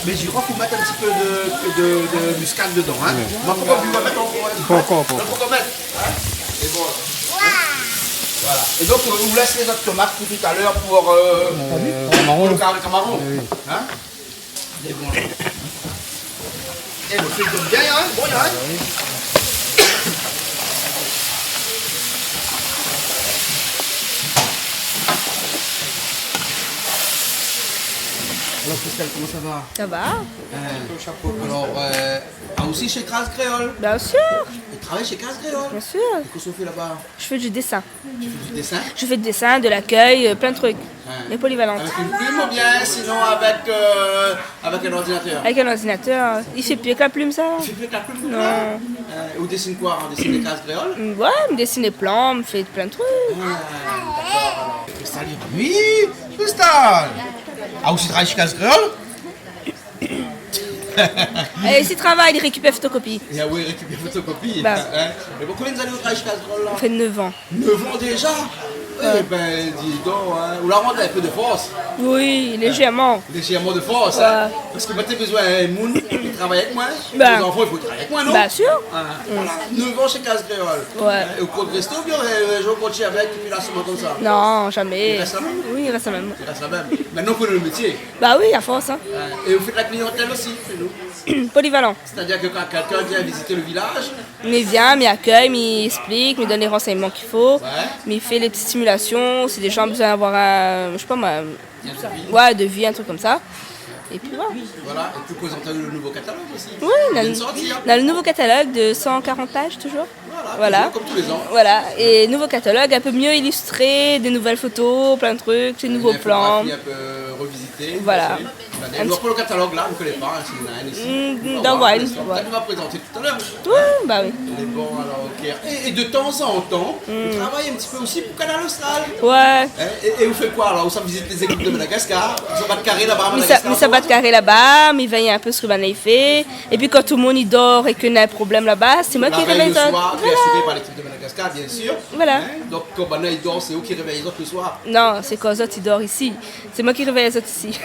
Mais girofle, vous mettez un petit peu de muscade dedans. Pourquoi vous mettez encore? Pourquoi mettre? Et bon. Voilà. Et donc, on vous laisse les autres tomates pour tout à l'heure pour le camaron. Et bon. Et vous faites bien, hein? Bon, Alors Christelle, comment ça va? Ça va. Alors, aussi chez Case Créole? Bien sûr. Tu travailles chez Case Créole? Bien sûr. Et qu'est-ce qu'on fait là-bas? Je fais du dessin. Tu fais du dessin? Je fais du dessin, de l'accueil, plein de trucs. Mais polyvalente. Avec une plume ou bien sinon avec un ordinateur? Avec un ordinateur. Il fait plus avec la plume, ça. Il fait plus avec la plume? Non. Ou dessine quoi? On dessine des Case Créole? Ouais, on dessine des plans, on fait plein de trucs. D'accord. Cristal, oui, Cristal. Ah, aussi travaille chez Case Créole? Et s'il travaille, il récupère photocopie. Oui, il récupère photocopie. Bah. Mais pour combien d'années vous travaillez chez Case Créole là? On fait 9 ans. 9 ans déjà? Eh ben, dis donc, vous la rendez un peu de force? Oui, légèrement. Légèrement de force, hein? Parce que vous avez besoin d'un monde qui travaille avec moi. Les enfants, il faut travailler avec moi, non? Bien sûr. Voilà, 9 ans chez Case Créole. Ouais. Et au cours de resto, bien, je continue avec, et puis là, seulement comme ça? Non, jamais. Il reste la même? Oui, il reste la même. Il reste la même. Maintenant, vous connaissez le métier? Bah oui, à force. Hein. Et vous faites la clientèle aussi, chez nous? Polyvalent. C'est-à-dire que quand quelqu'un vient visiter le village? Il vient, il accueille, il explique, il donne les renseignements qu'il faut. Il fait les petites simulations, si des gens ont besoin d'avoir un, je sais pas moi, devis, un truc comme ça. Et puis voilà. Voilà, et puis vous présentez le nouveau catalogue aussi? Oui, on a le nouveau catalogue de 140 pages toujours. Voilà. Comme tous les ans. Voilà, et nouveau catalogue un peu mieux illustré, des nouvelles photos, plein de trucs, des nouveaux plans. Un peu revisité. Voilà. Donc pour le catalogue là, vous ne connaissez pas, hein, si vous avez ici. Dans Wine. Tu vas présenter tout à l'heure. Oui, bah oui. Bon, alors, ok. Et de temps en temps, vous travaillez un petit peu aussi pour Canal Austral. Ouais. Et vous faites quoi alors? Vous visitez les équipes de Madagascar? Vous bat de carré là-bas à Madagascar? Ça bat de carré là-bas, mais il veille un peu ce que Van fait. Et puis quand tout le monde il dort et qu'il y a un problème là-bas, c'est moi qui réveille ça. Voilà. assuré par l'équipe de Madagascar, bien sûr. Voilà. Donc, quand Bana il dort, c'est eux qui réveillent les autres le soir. Non, c'est quand les autres ils dorment ici. C'est moi qui réveille les autres ici.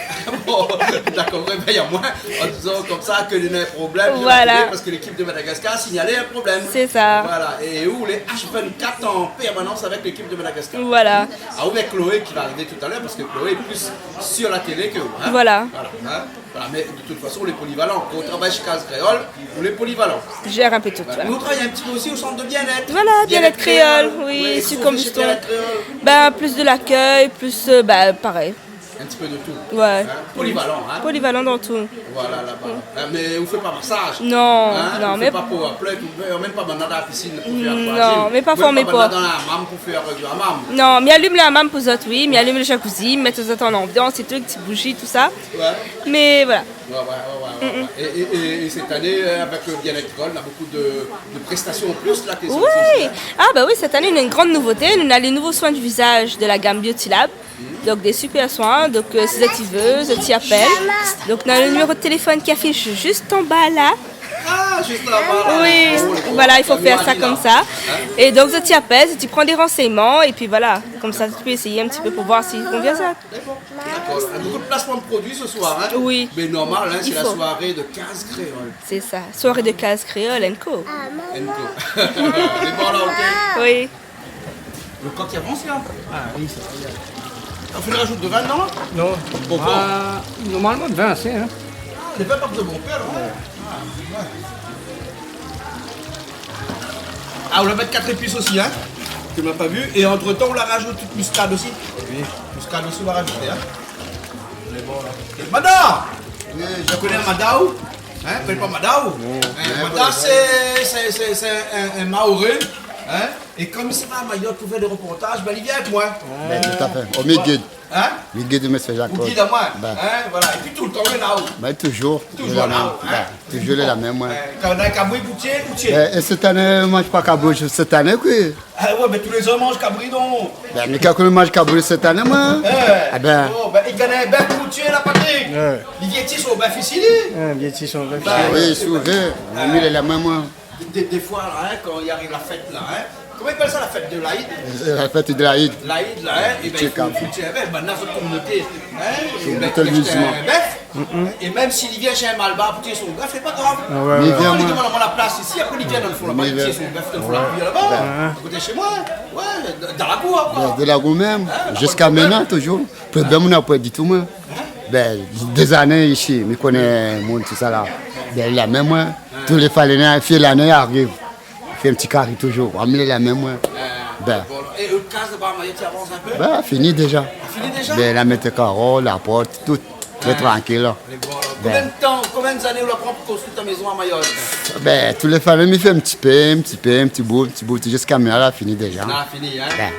Bon, d'accord, réveille à moi en disant comme ça que il y a un problème. Voilà. Parce que l'équipe de Madagascar a signalé un problème. C'est ça. Voilà. Et où les H24 en permanence avec l'équipe de Madagascar. Voilà. Ah, ou avec Chloé qui va arriver tout à l'heure parce que Chloé est plus sur la télé que vous. Hein? Voilà. Voilà. Mais de toute façon, on est polyvalents. Quand on travaille chez Case Créole, on est polyvalents. Je gère un peu tout. Voilà. Nous, on travaille un petit peu aussi au centre de bien-être. Voilà, bien-être créole, oui, c'est comme chez Bien-être Créole. Ben, plus de l'accueil, plus, pareil. Un petit peu de tout. Ouais. Hein? Polyvalent, hein? Polyvalent dans tout. Voilà, là-bas. Mais vous ne faites pas massage. Non, hein? non, vous mais. Faites pas pour pleurer, même pas dans la piscine pour faire non, mais pas former pas. dans la hammam pour faire du hammam. Non, mais allume le hammam pour autres, oui, mais allume le jacuzzi, mettre les autres en ambiance et tout, les petites bougies, tout ça. Ouais. Mais voilà. Ouais. Et cette année, avec le bien-être école, on a beaucoup de prestations en plus là. Oui. Ah bah oui, cette année, on a une grande nouveauté. On a les nouveaux soins du visage de la gamme Beautylab. Donc des super soins, donc si tu veux, je t'y appelle. Donc on a le numéro de téléphone qui affiche juste en bas là. Ah, juste là-bas. Oui, voilà, il faut faire ça comme ça. Et donc je t'y appelle, tu prends des renseignements et puis voilà, comme ça tu peux essayer un petit peu pour voir s'il convient ça. D'accord. Il y a beaucoup de placements de produits ce soir. Hein? Oui. Mais normal, hein, c'est la soirée de Case Créole. C'est ça, soirée de Case Créole, Co. Les bons là, ok? Oui. Le coq qui avance là? Ah oui, ça va. On fait le rajout de 20 non? Non. Bon, Normalement, de 20, c'est. Hein. Les 20 de bon père, non? Ah, on va mettre 4 épices aussi, hein? Tu m'as pas vu. Et entre temps, on la rajoute muscade aussi. Oui. Muscade aussi, on va rajouter, hein? Les bons là. Mada! Oui, je connais Madaou. Hein? Vous connaissez pas Madaou? Mada, c'est un Maoré. Hein? Et comme il va à Mayotte pour faire des reportages, ben il vient avec moi. Ben, tout à fait. On me guide. Hein? Me guide de M. Jacques. Vous guide à moi. Ben. Hein? Voilà. Et puis tout le temps, on est là. Ben, toujours. Toujours la là. même. Hein? Ben, toujours la même. Ouais. Quand on a un cabri poutier. Ben, et cette année, on ne mange pas cabri cette année, quoi. Ah ouais, mais tous les hommes mangent cabri, donc. Ben, mais quand on mange cabri cette année, moi. Eh ben. Oh, ben, il gagne un bœuf poutier, là, Patrick. Les vieillis sont bœuf ici. Vieillis sont bœuf. Oui, souvent. On est la même, moi. Des fois, là, hein, quand il arrive la fête, là, hein. Comment ils appellent ça la fête de l'Aïd? La fête de l'Aïd. L'Aïd, là, hein, et ben, il faut tuer un bœuf. Ben, dans notre communauté, hein, il musulman. un bœuf. Et même s'il vient chez un malbar pour tuer son bœuf, c'est pas grave. Mais Quand viens, il moi. demande la place ici, après il vient dans le fond là-bas, il tue son bœuf dans le fond là-bas, à côté de chez moi. Ouais, dans la cour, quoi. De la goût même. Jusqu'à maintenant, toujours. Problème, on n'a pas du tout, moi. Ben, des années ici, je connais le monde, tout ça là. Ben, la même, moi. Tous les faléniens, l'année arrive. Fait un petit carré toujours. On met la même, moi. Ben. Et le casse de Barmaillot, tu avances un peu? Ben, fini déjà. Fini déjà? Ben, la mettre carreau, la porte, tout. Très tranquille, là. Combien de temps, combien d'années on la prend pour construire ta maison à Mayotte? Ben, tous les familles, me fait un petit bout, jusqu'à maintenant, là, fini déjà. Ah, fini, hein? Ben.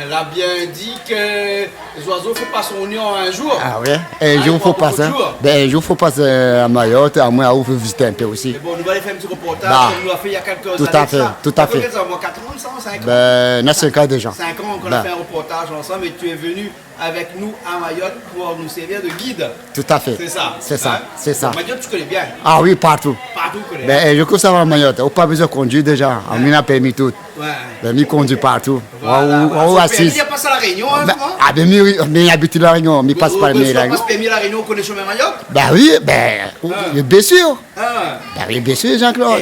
Elle a bien dit que les oiseaux ne font pas son oignon un jour. Ah ouais? Un jour, il faut passer. Ben, un jour, il faut passer à Mayotte, à moi, où il faut visiter un peu aussi. Mais bon, nous allons faire un petit reportage, Bah. comme nous l'a fait il y a quelques années. Tout à fait, tout à fait. Combien de temps, moi, 4 ans, 5 ans? Ben, on a 5 ans déjà. 5 ans qu'on Ben. a fait un reportage ensemble et tu es venu avec nous à Mayotte pour nous servir de guide. Tout à fait. C'est ça. C'est ça, Hein? c'est ça. Mayotte, tu connais bien. Ah oui, partout. Partout, tu connais. Ben, je connais ça à Mayotte. On n'a pas besoin de conduire déjà. On m'a permis tout. Ouais. Ben, je conduis partout. Voilà, On voilà. assise. Il n'y a pas ça à la Réunion, hein, Ben, souvent? ah, ben, mais habite la Réunion. Mais passe par la Réunion. Passe permis à la Réunion, on connaît chemin Mayotte? Ben oui, ben, bien sûr. Ah. Ben oui, bien sûr, Jean-Claude.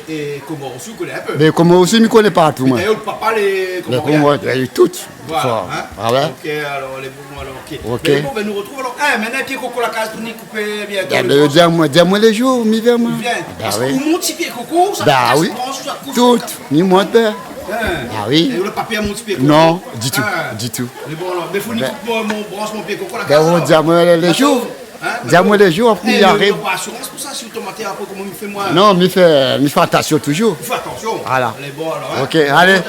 Et comment aussi, on connaît un peu. Mais comme aussi, je me connais partout, moi. Et le papa, les. Mais Comment comme moi, toutes. Voilà. Hein? Ah ouais? Ok, alors les bons, alors ok. Ok. Mais bon, ben nous retrouvons alors. Ah, maintenant, pied coco, la case pour nous couper bientôt. Ben, dis-moi les jours, mi viens, moi. Bien. Ben Est-ce oui. qu'on monte si pied coco, ça Ben se oui. branche, ça coupe. Toutes. Ni moi, ben. Ah oui. Et le papier monte si pied coco. Non, du tout, Ah. du tout. Mais bon, alors, mais faut ni Ben. couper mon branche, mon pied coco, la Ben, case. on alors. dis-moi les jours. Hein? Dis-moi les jours, après, il arrive. Pas assurance pour ça, si vous tomatez après, comment il fait moi? Non, mi fait attention toujours. Il faut attention. Voilà. Elle est bonne alors. Hein? Ok, allez.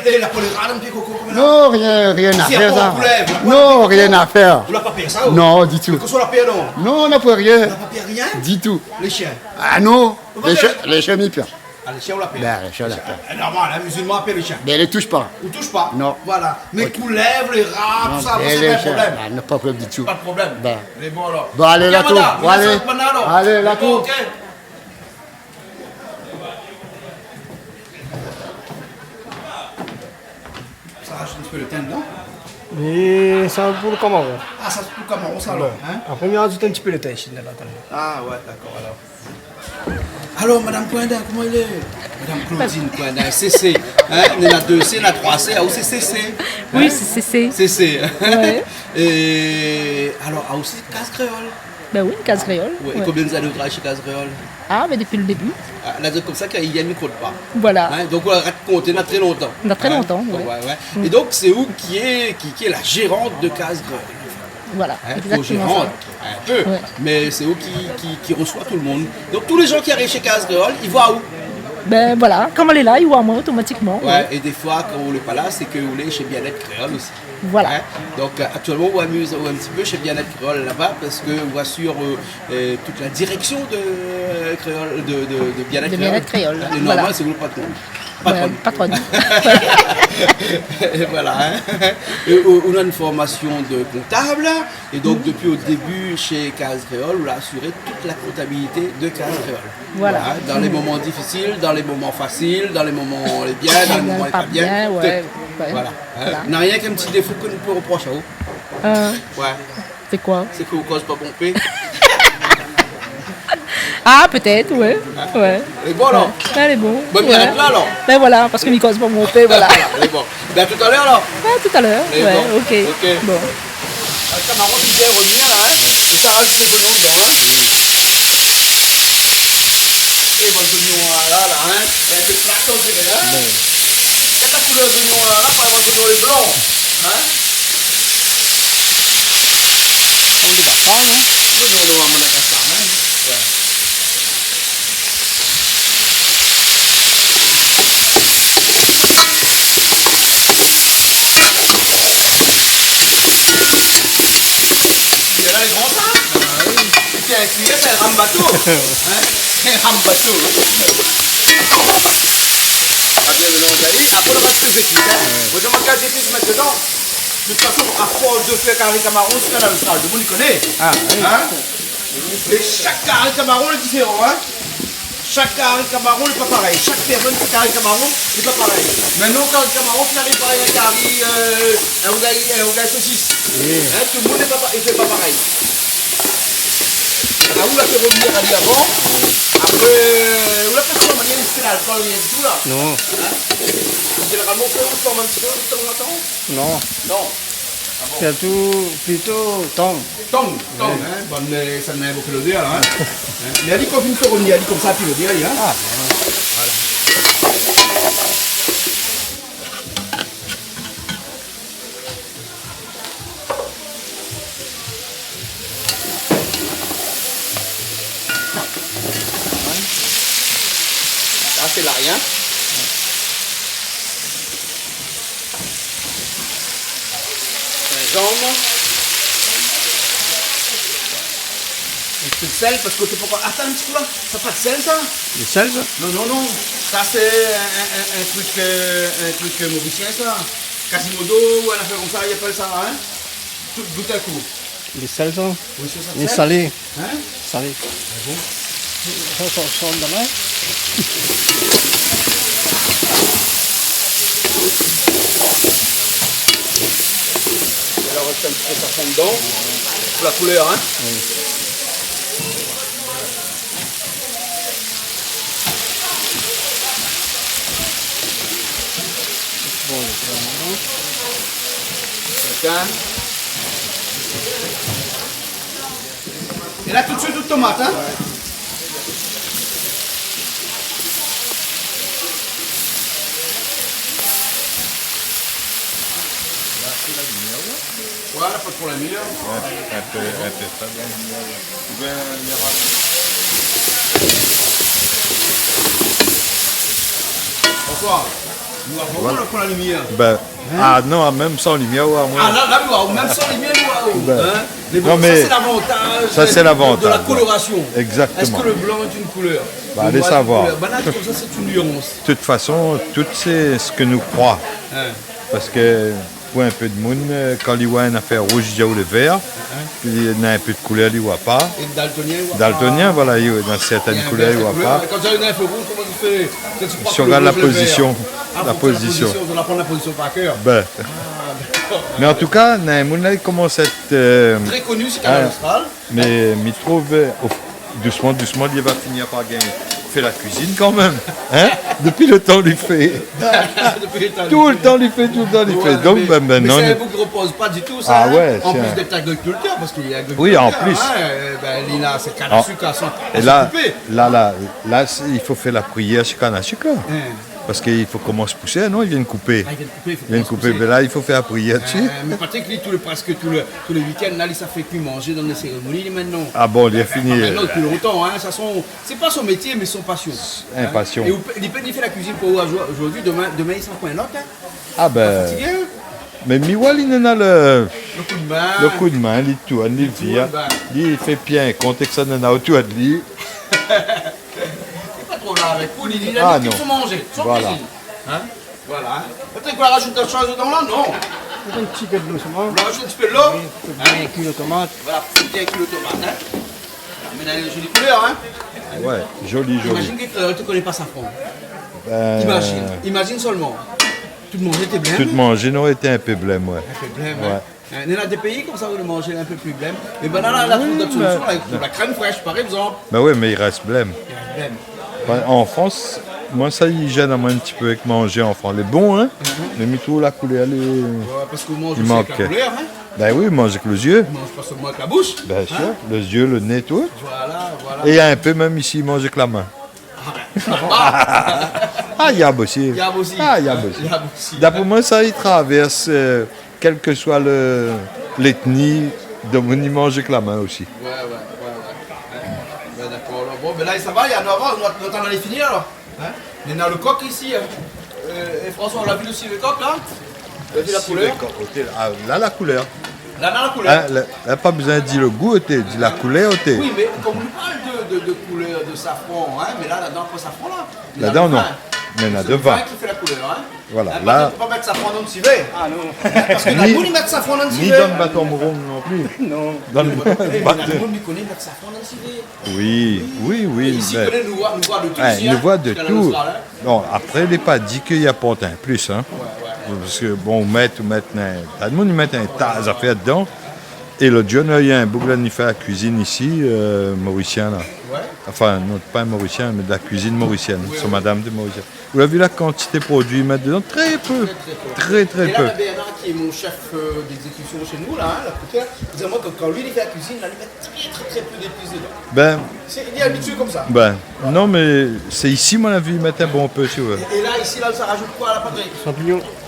Et la colérade, un pied coco, comment Non, rien à Si, faire, après, ça. on lève, on Non, rien à faire. Vous l'avez pas payé ça ou? Non, du tout. Que soit la paye, non? Non, on n'a pas rien. On n'a pas payé rien? Du tout. Les chiens. Ah non, On va dire- les chiens, mi peur. Ah, les chiens, on l'a payé. Ben, les chiens, on l'a peur. Normal, un musulman appelle les chiens. Mais les touche pas. On touche pas. Non. Voilà. Mais Ok. couleuvres, les rats, tout ça, Mais c'est les pas un chiens, problème. ah, n'a pas de problème du tout. Pas de problème. Ben. Les bons alors. Bon, allez, Ok, la tour. madame, Bon, allez. merci, madame, alors. Allez, la Bon, tour. ok. éteindre, non? Mais ça pour le Cameroun. Ah, ça c'est pour Cameroun, ça alors. Hein? La première, c'était un petit peu le tâche. Ah ouais, d'accord alors. Alors, Madame Coinda, comment il est? Madame Claudine Coinda, CC. Hein? Il y en a 2C, il y en a 3C, ah aussi CC. Oui, c'est CC. CC. Ouais. Et alors, ah aussi Case Créole. Ben oui, Case Créole. Ouais. Et combien d'années vous travaillez chez Case Créole? Ah, mais depuis le début. Ah, là, c'est comme ça qu'il y a un micro de pas. Voilà. Hein? Donc, on va compter, on a très longtemps. On a très longtemps, ouais. ouais. Ouais. Et donc, c'est vous qui est la gérante de Case Créole. Voilà, exactement gérante, ça. un peu, mais c'est eux qui reçoit tout le monde. Donc tous les gens qui arrivent chez Case Créole, ils voient où? Ben voilà, comme elle est là, ils voient moi automatiquement. Ouais, et des fois, quand vous n'êtes pas là, c'est que vous êtes chez Bien-être Créole aussi. Voilà. Hein? Donc actuellement, on amuse un petit peu chez Bien-être Créole là-bas parce qu'on voit sur toute la direction de Créole, de Bien-être Créole. Et Voilà. normal, c'est vous le patron. Patronne. Et voilà. Hein. Et on a une formation de comptable. Et donc, depuis au début, chez Case Créole, on a assuré toute la comptabilité de Case Créole. Voilà. Dans les moments difficiles, dans les moments faciles, dans les moments bien, dans les moments pas bien. Ouais. Voilà. On n'a rien qu'un petit défaut que nous pouvons reprocher à vous. Ouais. C'est quoi? C'est que vous ne causez pas pomper. Ah, peut-être, ouais. Elle est bon alors? Elle est bon. Bonne bien être là alors? Ben voilà, parce que m'y cause pas mon paix, voilà. Elle est bon. Ben à tout à l'heure alors? Tout à l'heure, Elle est ouais, bon. ok. Bon. Le Cameroun qui vient revenir là, hein? C'est ça, reste les oignons dedans, hein? Les bons oignons là, hein? Il y a un peu de plateau, c'est vrai, hein? C'est la couleur des oignons là, par exemple, les oignons blancs, hein? On les a pas, hein? Oignons noirs, on les a pas, hein? Ouais. C'est là les grands temps. C'est un cuillère, c'est un rambateau. Hein? C'est un rambateau. Ah bien mélangé. Après on va se faire cuire. Vous avez un qualité de mettre dedans. De toute façon, à force de faire carré Cameroun, c'est dans le stade. Tout le monde connaît. Hein? Et chaque carré Cameroun est différent. Hein? Chaque carré Cameroun n'est pas pareil. Chaque personne qui carré Cameroun n'est pas pareil. Maintenant, carré Cameroun, tu n'arrives pas à un carré, un ougaï saucisse. Hein? Tout le monde n'est pas pareil. Ah, vous l'avez fait revenir à lui avant. Après, vous l'avez fait sur la manière de faire l'alcool, il y a du tout là. Non. Hein? Généralement, on forme un petit peu de temps en temps. Non. Non. C'est tout plutôt tong. Tong, hein. Bon, ça n'a beaucoup l'odeur là. Hein. Mais elle dit qu'on finit de revenir, elle dit comme ça, puis l'odeur, hein. Ah, voilà. Ça, c'est là, rien. Jambes. Un peu de sel parce que tu peux pas. Attends un petit peu là. Ça pas de sel ça? Le sel ça? Non. Ça c'est un truc mauricien ça. Quasimodo ou un affaire comme ça, il appelle ça hein? Tout bout à coup. Le sel ça? Oui, c'est ça. Les salés. Hein? Salés. C'est bon. Ça sort de main. Alors reste un petit peu ça fond dedans. Pour la couleur hein? Oui. Bon, et là tout de suite toute tomate hein? Voilà, pas de problème. Un peu ça. Bonsoir. Nous avons voilà. Pour la lumière. Ben, hein? Ah non, même sans lumière. Ouais, ah là, même sans lumière, ben, hein? Mais bon, non, mais ça c'est l'avantage. Ça c'est l'avantage. De la coloration. Exactement. Est-ce que le blanc est une couleur? Bah, allez savoir. Ben là, comme ça, c'est une nuance. De toute façon, tout c'est ce que nous croit. Hein? Parce que pour un peu de monde, quand il voit une affaire rouge, il y a le vert. Puis il y a un peu de couleur, il ne voit pas. Et daltonien, il voit daltonien, pas. Voilà, dans certaines couleurs, il ne voit pas. Quand tu as une info rouge, comment tu fais? Si on regarde la position. La position, on va prendre la position par cœur. Ben. Ah, Mais en tout cas, il commence à être... Très connu, c'est Canal Austral. Mais il trouve, doucement, il va finir par gagner. Il fait la cuisine quand même. Hein? Depuis le temps, il fait. Tout le temps, il fait. Donc, mais non. Mais ça ne vous repose pas du tout, ça. Ah ouais, en plus d'être agriculteur, parce qu'il y a agriculteur. Oui, en plus. Lina, c'est canne à sucre à son. Et là, il faut faire la prière chez canne à sucre. Parce qu'il faut commencer à pousser, non? Ils viennent couper. Ils viennent couper. Mais là, il faut faire la prière dessus. Mais Patrick, lui, presque tous les week-ends, là, il s'est fait plus manger dans les cérémonies maintenant. Ah bon, il a fini. Maintenant, depuis longtemps, hein, c'est pas son métier, mais son passion. Hein? Passion. Et il fait la cuisine pour aujourd'hui, demain, il s'en prend un autre. Hein. Ah ben. Fatigué, hein? Mais Miwal, il en a le coup de main. Le coup de main, il tourne, il vire. Il fait bien compte que ça n'en a autour de lui. Trop là avec vous, il a dit qu'il faut manger, sans cuisine. Hein? Voilà. Peut-être qu'on rajoute autre chose dedans là, non? Un petit peu de l'eau seulement. On rajoute un petit peu de l'eau. Un kilo de tomate. Voilà, bien un kilo de tomate. Hein? Mais dans les jolies couleurs, hein? Ouais, joli. Imagine que tu ne connais pas safran. Imagine seulement. Tout le monde était blême. Tout le monde n'aurait été un peu blême, ouais. Un peu blême, ouais. Il y a des pays comme ça où le manger un peu plus blême. Mais ben là, la trouve d'autres solutions, avec la crème fraîche par exemple. Ben oui, mais il reste blême. En France, moi ça y gêne un petit peu avec manger en France. Les bons, hein, les mythos, la couleur, les... Ouais, parce qu'on mange aussi avec la couleur, hein. Ben oui, mange avec les yeux. On mange pas seulement avec la bouche. Bien sûr, les yeux, le nez, tout. Voilà. Et il y a un peu même ici, il mange avec la main. Ah, Yab aussi. Ah, Yab aussi. D'après moi, ça, il traverse, quelle que soit l'ethnie, de il mange avec la main aussi. Ouais. D'accord. Bon, ben là, ça va, il y a notre temps d'aller finir alors. Hein? Il y a le coq ici. Et François, on l'a vu aussi le coq là? On a vu la couleur? Là, la couleur. Là, la couleur. Là, pas besoin de dire le goût, dit la couleur. Oui, mais comme on parle de couleur, de safran, hein, mais là, là-dedans, pas safran là. Là-dedans, non. Mais il y en a de vin. C'est le vin qui fait la couleur. Hein. Voilà. Là, Là, on ne peut pas mettre safran dans le civet. Ah non. Parce que la moule, ils mettent safran dans le civet. Ni dans le bâton rond non plus. Non. Dans le bâton. La moule, ils connaissent mettre safran dans le civet. Oui. Ici, ils connaissent nous voir de tout. Ils nous voient de tout. Bon, après, il n'est pas dit qu'il y a pas un plus. Hein. Parce que, bon, tout le monde, ils mettent un tas à faire dedans. Et l'autre jour, il y a un boucle qui fait la cuisine ici, mauricien là. Ouais. Enfin, non, pas un mauricien, mais de la cuisine mauricienne. C'est madame de mauricien. Vous avez vu la quantité de produits qu'ils mettent dedans? Très peu. Très peu. Et là, la Bernard, qui est mon chef d'exécution chez nous, là, la coutelle, dis-moi que quand lui, il fait la cuisine, là, il met très peu d'épices dedans. Il est habitué comme ça. Non, mais c'est ici, mon avis, ils mettent un bon peu, si vous voulez. Et là, ici, là, ça rajoute quoi à la pâterie?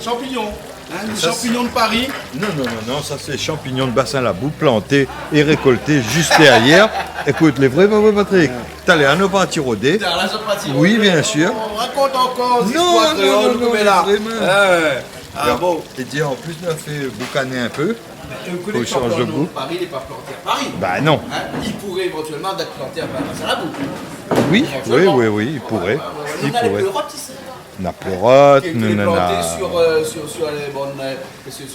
Champignons. Hein, les champignons de Paris. Non, ça c'est champignons de Bassin-la-Boue, plantés et récoltés juste derrière. Écoute, les vrais, Patrick, t'as les anneaux pas tirodés. Oui, bien sûr. On raconte encore des histoires non, là. Bon. Et dire en plus, on a fait boucaner un peu. Pour changer de goût. Paris n'est pas planté à Paris. Non. Hein, il pourrait éventuellement être planté à Bassin-la-Boue. Oui, il pourrait. On a les pleurotes ici. On a pleurote, nous on a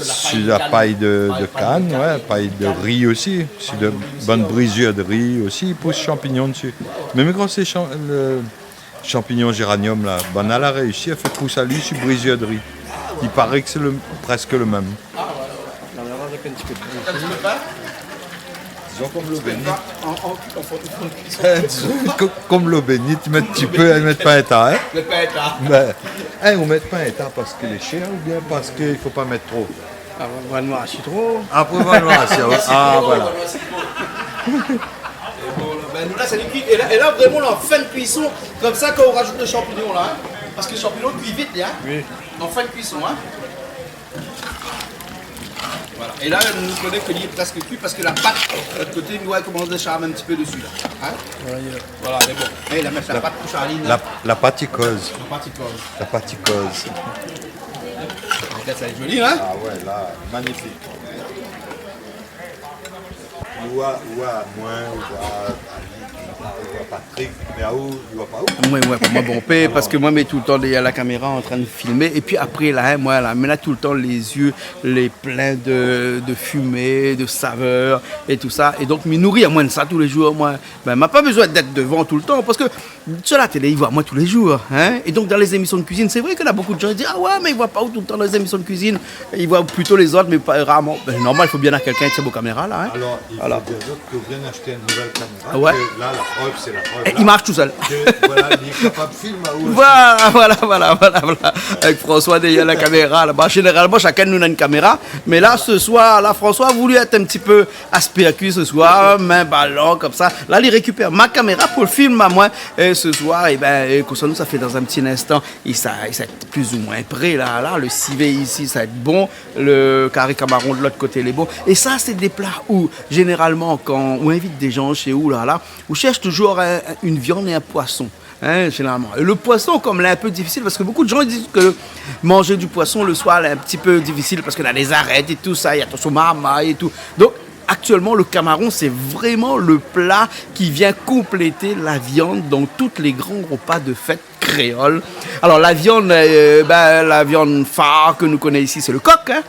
sur la paille de canne, paille de riz aussi, sur de bonnes brisures de riz aussi, il pousse champignons dessus. Même quand c'est le champignon géranium là, on a réussi à faire pousser à lui sur brisure de riz. Il paraît que c'est presque le même. Disons comme l'eau bénite. Comme l'eau bénite, ils mettent un petit peu, ils mettent pas un tas. Le pain état. On met pas un tas parce qu'il est cher ou bien parce qu'il ne faut pas mettre trop. On va noir trop. Après, on va noir voilà. Nous là, c'est du cuit. Et là, vraiment, en fin de cuisson, comme ça, quand on rajoute le champignon là, parce que le champignon cuit vite, hein. Oui. En fin de cuisson, hein. Voilà. Et là, nous connaissons qu'il est presque cuit parce que la pâte, de l'autre côté, nous commence à charmer un petit peu dessus. Là. Hein? Voilà, mais bon. Et là, mettre la pâte pour Charline. La pâticose. La pâticose. Là, ça va être joli, hein? Ah ouais, là, magnifique. Ou à Patrick, mais à où, il va pas où? Moi, pour moi, bon paix, parce que moi, mais tout le temps derrière la caméra en train de filmer. Et puis après, là, moi, là, mais là, tout le temps, les yeux, les pleins de fumée, de saveur et tout ça. Et donc, me nourrir à moins de ça tous les jours, moi, m'a pas besoin d'être devant tout le temps. Parce que, sur la télé, ils voient moi tous les jours. Hein? Et donc, dans les émissions de cuisine, c'est vrai qu'il y a beaucoup de gens qui disent, ah ouais, mais ils ne voient pas tout le temps dans les émissions de cuisine. Ils voient plutôt les autres, mais pas rarement. Ben, normal, il faut bien avoir quelqu'un qui tient vos caméras, là. Hein? Alors, il faut dire que vous venez d'acheter une nouvelle caméra. Ouais. Que là, la preuve, c'est la preuve. Et il marche tout seul. Que, voilà, il est capable de filmer. Voilà. Avec François derrière la caméra. Là-bas. Généralement, chacun de nous a une caméra. Mais là, ce soir, là, François a voulu être un petit peu aspiracu ce soir, main ballon, comme ça. Là, il récupère ma caméra pour le film à moi. Et ce soir, et ben, comme ça, nous, ça fait dans un petit instant. Il va être plus ou moins prêt. Là, le civet ici, ça va être bon. Le carré camaron de l'autre côté, il est bon. Et ça, c'est des plats où, généralement, quand on invite des gens chez où, là, on cherche toujours une viande et un poisson. Hein, généralement. Et le poisson, comme là, un peu difficile, parce que beaucoup de gens disent que manger du poisson le soir, est un petit peu difficile, parce qu'il y a des arêtes et tout ça, il y a ton mama et tout. Donc, actuellement, le camaron, c'est vraiment le plat qui vient compléter la viande dans tous les grands repas de fête créole. Alors, la viande phare que nous connaissons ici, c'est le coq. Hein,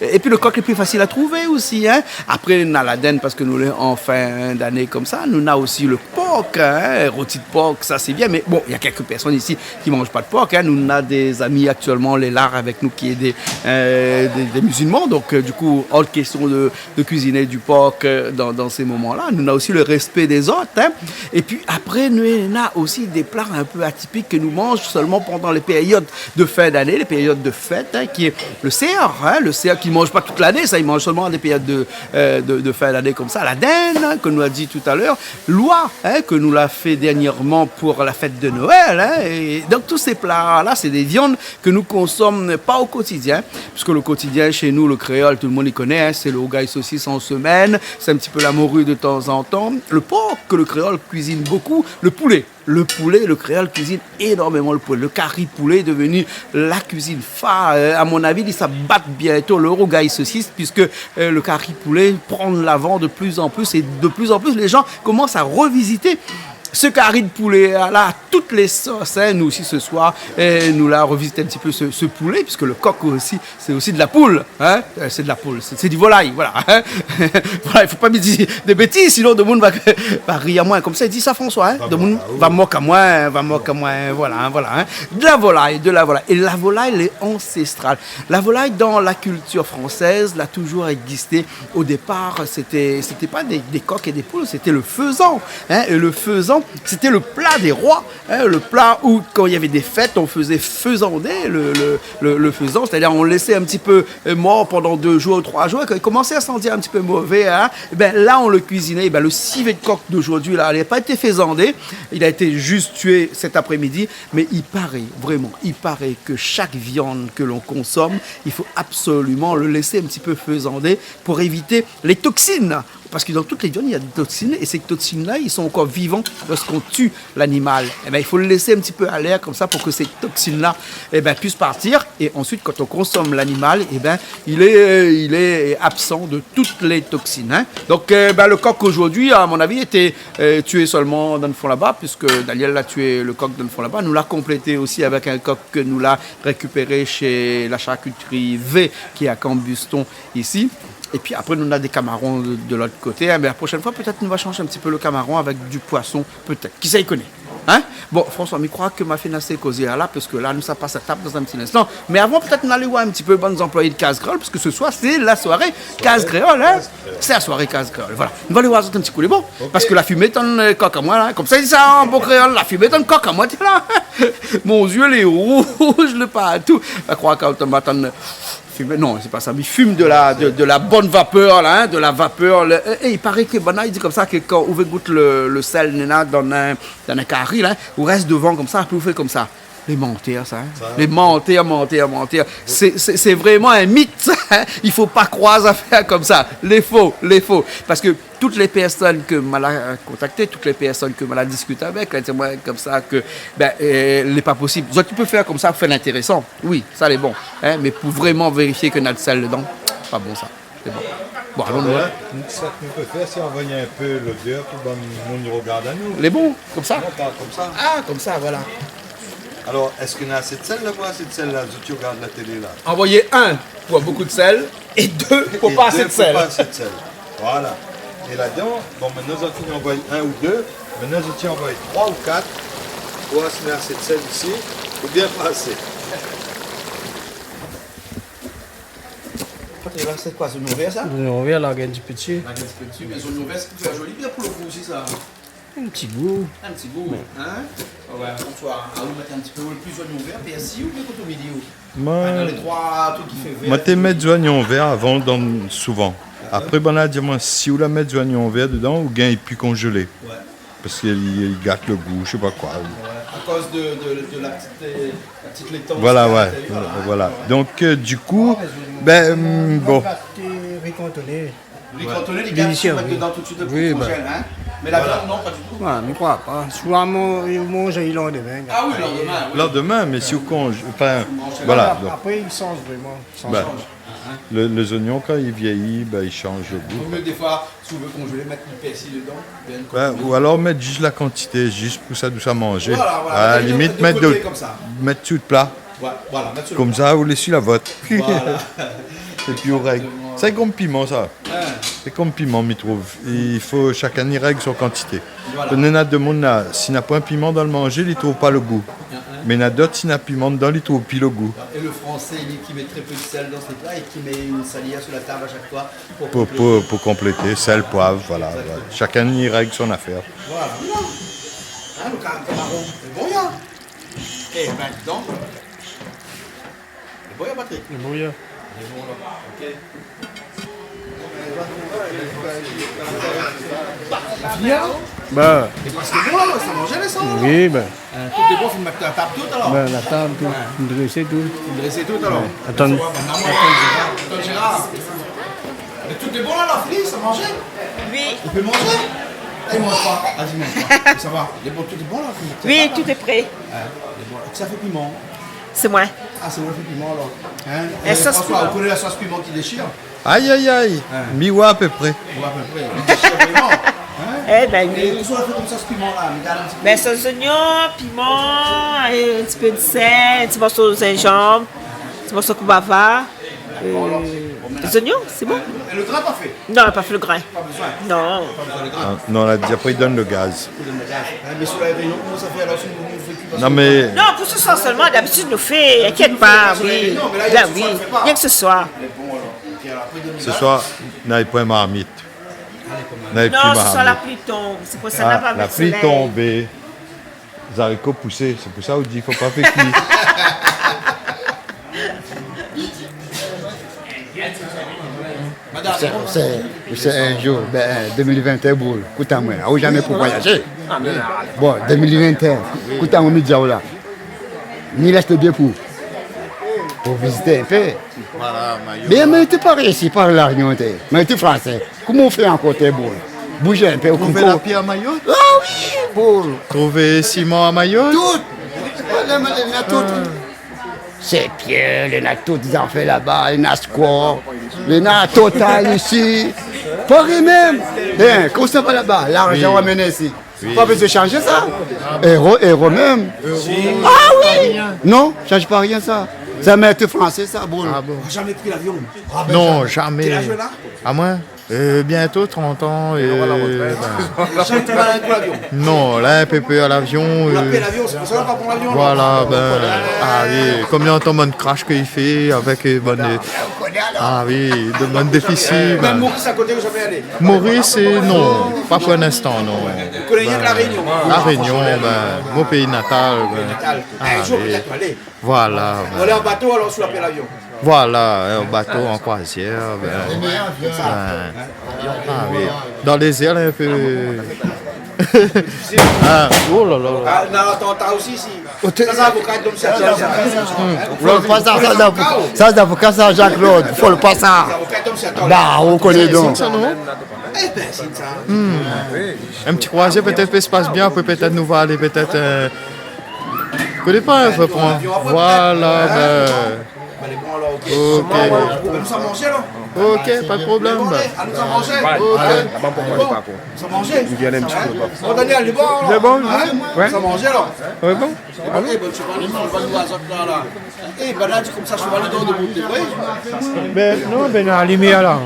et puis, le coq est plus facile à trouver aussi. Hein. Après, on a la dinde, parce que nous, en fin d'année comme ça, nous avons aussi le porc, hein, rôti de porc, ça c'est bien. Mais bon, il y a quelques personnes ici qui ne mangent pas de porc. Hein. Nous avons des amis actuellement, les lards avec nous, qui est des musulmans. Donc, du coup, hors question de cuisiner du porc dans ces moments-là. Nous avons aussi le respect des autres. Hein. Et puis, après, nous avons aussi des plats un peu atypiques que nous mangeons seulement pendant les périodes de fin d'année, les périodes de fête, hein, qui est le cerf. Hein, le cerf qui ne mange pas toute l'année, ça, il mange seulement des périodes de fin d'année comme ça. La dinde, hein, que nous a dit tout à l'heure. L'oie, hein, que nous l'a fait dernièrement pour la fête de Noël. Hein, et donc, tous ces plats-là, c'est des viandes que nous consommons pas au quotidien, puisque le quotidien, chez nous, le créole, tout le monde y connaît, hein, c'est le hogaille saucisse en semaine, c'est un petit peu la morue de temps en temps. Le porc, que le créole cuisine beaucoup. Le poulet, le créole cuisine énormément le poulet. Le curry poulet est devenu la cuisine phare. À mon avis, il s'abat bientôt le rogaille saucisse, puisque le curry poulet prend l'avant de plus en plus. Et de plus en plus, les gens commencent à revisiter ce curry de poulet, là, toutes les sauces. Hein. Nous aussi, ce soir, nous l'avons revisité un petit peu ce poulet, puisque le coq aussi, c'est aussi de la poule. Hein. C'est de la poule, c'est du volaille, voilà. Hein. Voilà, il ne faut pas me dire des bêtises, sinon le monde va rire à moi. Comme ça, il dit ça, François. Hein. Le monde va moquer à moi, voilà. Hein. De la volaille. Et la volaille, elle est ancestrale. La volaille, dans la culture française, l'a toujours existé. Au départ, c'était pas des coqs et des poules, c'était le faisan. Hein. Et le faisan, c'était le plat des rois, hein, le plat où, quand il y avait des fêtes, on faisait faisander le faisan, c'est-à-dire on laissait un petit peu mort pendant 2 jours ou 3 jours, et quand il commençait à sentir un petit peu mauvais, hein, et ben là on le cuisinait. Et ben le civet de coq d'aujourd'hui, là, il n'a pas été faisandé, il a été juste tué cet après-midi, mais il paraît que chaque viande que l'on consomme, il faut absolument le laisser un petit peu faisander pour éviter les toxines. Parce que dans toutes les viandes, il y a des toxines, et ces toxines-là, ils sont encore vivants lorsqu'on tue l'animal. Et ben, il faut le laisser un petit peu à l'air, comme ça, pour que ces toxines-là puissent partir. Et ensuite, quand on consomme l'animal, il est absent de toutes les toxines. Hein. Donc, le coq aujourd'hui, à mon avis, était tué seulement dans le fond là-bas, puisque Daniel l'a tué, le coq dans le fond là-bas. Nous l'a complété aussi avec un coq que nous l'a récupéré chez la charcuterie V, qui est à Cambuston, ici. Et puis après, nous avons des camarons de l'autre côté. Mais la prochaine fois, peut-être, nous va changer un petit peu le camaron avec du poisson, peut-être. Qui ça y connaît? Hein? Bon, François, je crois que ma fille n'a pas causé là, parce que là, nous, ça passe à table dans un petit instant. Mais avant, peut-être, nous allons voir un petit peu bonnes employés de Case Créole, parce que ce soir, c'est la soirée Case Créole. Hein? C'est la soirée Case Créole. Voilà. Nous allons voir un petit coup les bons. Okay. Parce que la fumée est un coq à moi, là. Comme ça, il dit ça en bon créole. La fumée est un coq à moi, tiens là. Mon yeux, les rouges, le partout. Je crois qu'on m'attend. Non, c'est pas ça. Il fume de la bonne vapeur, là, hein, de la vapeur. Et il paraît que il dit comme ça que quand vous goûtez le sel dans un carré, là, vous reste devant comme ça, puis vous faites comme ça. Les mentir, ça. Hein? Les mentir. C'est vraiment un mythe, ça. Hein? Il ne faut pas croire à faire comme ça. Les faux. Parce que toutes les personnes que m'a contacté, toutes les personnes que m'a discuté avec, elles disent comme ça que n'est pas possible. Donc, tu peux faire comme ça pour faire l'intéressant. Oui, ça c'est bon. Hein? Mais pour vraiment vérifier qu'il y a du sel dedans, pas bon ça. C'est bon. Bon, allons nous. Ça qu'on peut faire, c'est envoyer un peu l'odeur pour que on regarde à nous. Les bons, comme ça. Comme ça. Ah, comme ça, voilà. Alors, est-ce qu'on a assez de sel là ou assez de sel là? Tu regardes la télé là. Envoyez 1 pour beaucoup de sel et 2 pour pas assez de sel. Voilà. Et là-dedans, bon, maintenant, nous en envoyons 1 ou 2. Maintenant, je tiens envoyer 3 ou 4 pour assumer assez de sel ici, ou bien pas assez. C'est quoi, c'est une ouvert ça? On vient la gaine du petit. La gaine du petit, mais c'est une ouvert, c'est tout joli bien pour le goût aussi ça. Un petit goût. Un petit goût, hein? Ouais, François, à vous mettre un petit peu plus oignon vert, PSI ou bien coton midi? Dans les 3 trucs qui fait vert. Moi, tu mets du oignon vert avant, souvent. Après, on a dit, si vous la mettez du oignon vert dedans, ou bien il peut congeler. Ouais. Parce qu'il gâte le goût, je sais pas quoi. À cause de la petite laitance. Voilà, ouais. Voilà. Donc, du coup, bon. Riz cantonné. Riz cantonné, les gars, ils mettent dedans tout de suite de congèle, hein? Mais la viande, non, pas du tout. Ouais, mais quoi pas. Souvent, ils mangent le lendemain. Ah oui, le lendemain. Oui. Lendemain, mais si vous congèlez. Enfin, voilà. Après, ils changent vraiment. Les oignons, quand ils vieillissent, ils changent le goût. Ou des fois, si vous voulez congeler, mettre du persil dedans. Ou alors mettre juste la quantité, juste pour ça, douce à manger. Voilà. À la limite, mettre tout de plat. Voilà, comme ça, vous laissez la vote. Voilà. Et puis, on règle. C'est comme piment, ça. C'est comme piment, je trouve. Il faut chacun y règle son quantité. Il y a des gens, s'il n'y a pas un piment dans le manger, ils ne trouvent pas le goût. Mais il y en a d'autres, s'il y a un piment dedans, ils ne trouvent plus le goût. Et le français, qui met très peu de sel dans ses plats et qui met une salière sur la table à chaque fois pour compléter. Sel, poivre, voilà. Chacun y règle son affaire. Voilà. Hein, le caractère marron, c'est bon, ya. Eh ben, dis donc. C'est bon, ya, Patrick? C'est bon, ya. C'est bon, là. Ok. La filière? Bah. C'est bon, là, ça mangeait les sangs? Oui, ben. Tout est bon, faut mettre la table toute alors? Ben, la table, tout. Dresser tout. Dresser tout alors? Attends. Attends, Gérard. Mais tout est bon là, la fille, ça mangeait? Oui. On peut manger? Il mange pas. Vas-y, mange pas. Ça va. Tout est bon là? Oui, tout est prêt. Ça fait piment. C'est moi. Ah, c'est moi qui fait piment alors. Hein? Et sauce François, piment. vous connaissez la sauce piment qui déchire? Aïe, aïe, aïe. Mi-wa à peu près. Ouais, à peu près. Il déchire vraiment. Eh ben oui. Qu'est-ce qu'on a fait comme sauce piment là? Regarde un petit peu. Ben, sauce oignon, piment, un petit peu de sel, un petit morceau de gingembre, un petit morceau de bava. Les oignons, c'est bon. Et le grain pas fait? Non, on n'a pas fait le grain. Pas besoin. Non. Pas besoin de grain. Non, là, après, il donne le gaz. Mais sur la réunion, comment ça fait alors si vous ne faites plus? Non, mais. Non, pour ce soir seulement, d'habitude, nous fait. Inquiète pas, oui. Là, oui. Bien que ce soit. Ce soir, n'avez pas marmite. Non, ce soir, la pluie tombe. C'est pour ça qu'on n'a pas la pluie tombée. Les haricots poussés. C'est pour ça qu'on dit qu'il ne faut pas faire cuire. C'est un jour, 2021 boule, écoute à moi, ou jamais pour voyager. Bon, 2021, écoute à moi, média là. Ni reste bien pour visiter un peu. Mais tu parles ici, par la réunion, mais tu français. Comment on fait encore tes boules? Bouger un peu au Trouver la pierre à Mayotte? Ah oui, boule. Trouver ciment à Mayotte? Tout. C'est Pierre, les a toutes en fait là-bas, les a square, les a total ici. Paris même. Bien, comment ça va là-bas? L'argent va mener ici. Pas besoin de changer ça. Héros même. Ah oui. Non, change pas rien ça. Ça met tout français ça, boule. Ah bon? Jamais pris l'avion? Non, jamais. Quel âge là? À moi? Bientôt 30 ans. Jamais pris l'avion? Non, là, un peu à l'avion. On appelle l'avion, c'est pour ça qu'on va prendre l'avion. Voilà, oui, combien de temps de crash qu'il fait avec de bonnes déficits. Même Maurice à côté, vous jamais allé? Maurice, non, pas pour l'instant, non. Vous connaissez rien que la Réunion? La Réunion, mon pays natal. Un jour, peut-être aller. Voilà. On est en bateau, alors on l'appelle l'avion. Voilà, un bateau en croisière. Dans les airs, un peu. Oh là là. Non, t'as aussi ici. Ça, avocat comme ça. Ça, c'est avocat, ça, Jacques-Claude. Il faut le passer. Bah, on connaît donc. Eh ben, c'est ça. Un petit croisière, peut-être que ça se passe bien, peut-être nous va aller, peut-être. Je connais pas, on peut prendre. Voilà, Ok. Comme ça, manger alors? Ok, pas de problème. Ah, nous avons mangé. Ouais, là-bas pour manger par contre. Nous avons mangé. Nous viens un petit peu. Bon, Daniel, il est bon. C'est bon, Ouais. Nous avons mangé alors. Ouais, bon. Eh ben, tu vas nous voir là. Eh ben là, comme ça, je vais aller dans le bout, oui. Ben, non, ben, dans la lumière, là.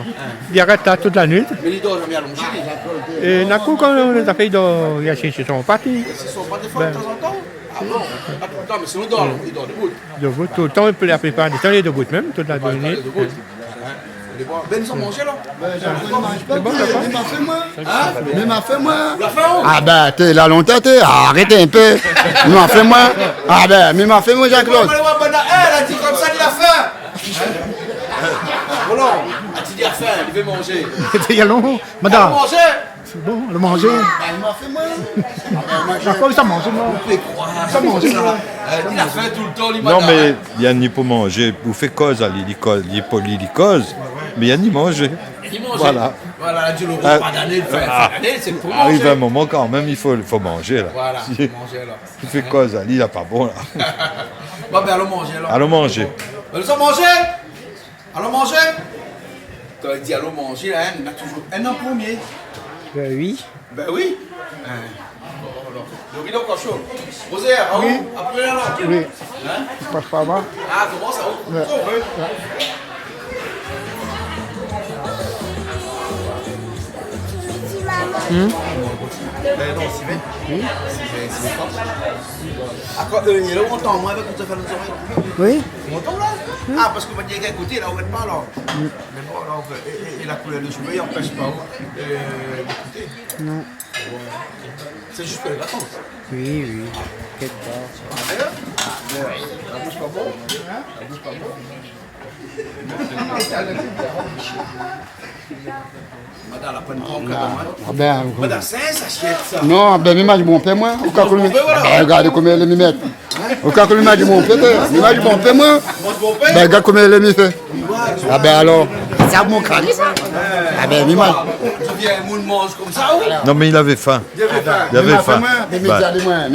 Il arrête là toute la nuit. Mais il dort jamais allongé. Et d'un coup, quand on a fait, il y a chez son parti. Ils sont pas des fois de temps en temps. Ah bon. Pas tout le temps, mais sinon il dort debout. Debout, tout le temps, on peut la plupart du temps, il est debout même, toute la journée. Ben, ils ont mangé là. C'est bon, il m'a fait moi. Il m'a fait moi. La fin. Ah ben, t'es là longtemps, t'es. Arrêtez un peu. Il m'a fait moi. Ah ben, il m'a fait moi, Jean-Claude. Elle a dit comme ça, il a faim. Voilà. Elle dit la faim, il veut manger. Il y a longtemps. Madame. Manger. C'est bon, le manger. Il m'a fait moi. Jean-Claude, ça mange, moi. Ça mange, moi. Il a faim tout le temps, il Non, mais il y a ni pour manger. Vous faites cause à l'hélicose, mais il y a ni manger. Voilà. Voilà, Dieu le repas d'année, c'est pour manger. Arrive un moment quand même, il faut manger là. Voilà, Si manger là. tu fais cause à l'île, pas bon là. Bon, ben allons manger là. Allons manger. Nous allons manger. Allons manger. Quand il dit allons manger, là, on a toujours un an premier. Ben oui. Ben oui. Le rideau encore chaud. Rosaire, à où? Après là. Oui. Hein? Passe par là. Ah, comment ça va? Ouais. Non, c'est bien. Oui. C'est fort. Il y a longtemps, moi, avec tout ça, nous oreilles. Oui. Longtemps là? Ah, parce que vous m'avez dit écoutez, là, on ne pas là. Mais bon, alors, et la couleur de cheveux, il n'empêche pas d'écouter. Non. C'est juste pour les vacances. Oui, oui. Quelque part. La bouche pas bon? La bouche pas bon? Madame, la bonne pompe, Ah ben, madame, c'est un sachet ça. non, ben, m'imagine mon père, moi. Au cas où ben, regarde combien il met. Au cas où m'imagine mon père, m'imagine mon père, moi. Ben, regarde combien il fait. Ah ben, alors, c'est à mon cali, ça. Ah ben, m'imagine. Tu viens, moun mange comme ça, oui? Non, mais il avait faim. Il avait faim. Mais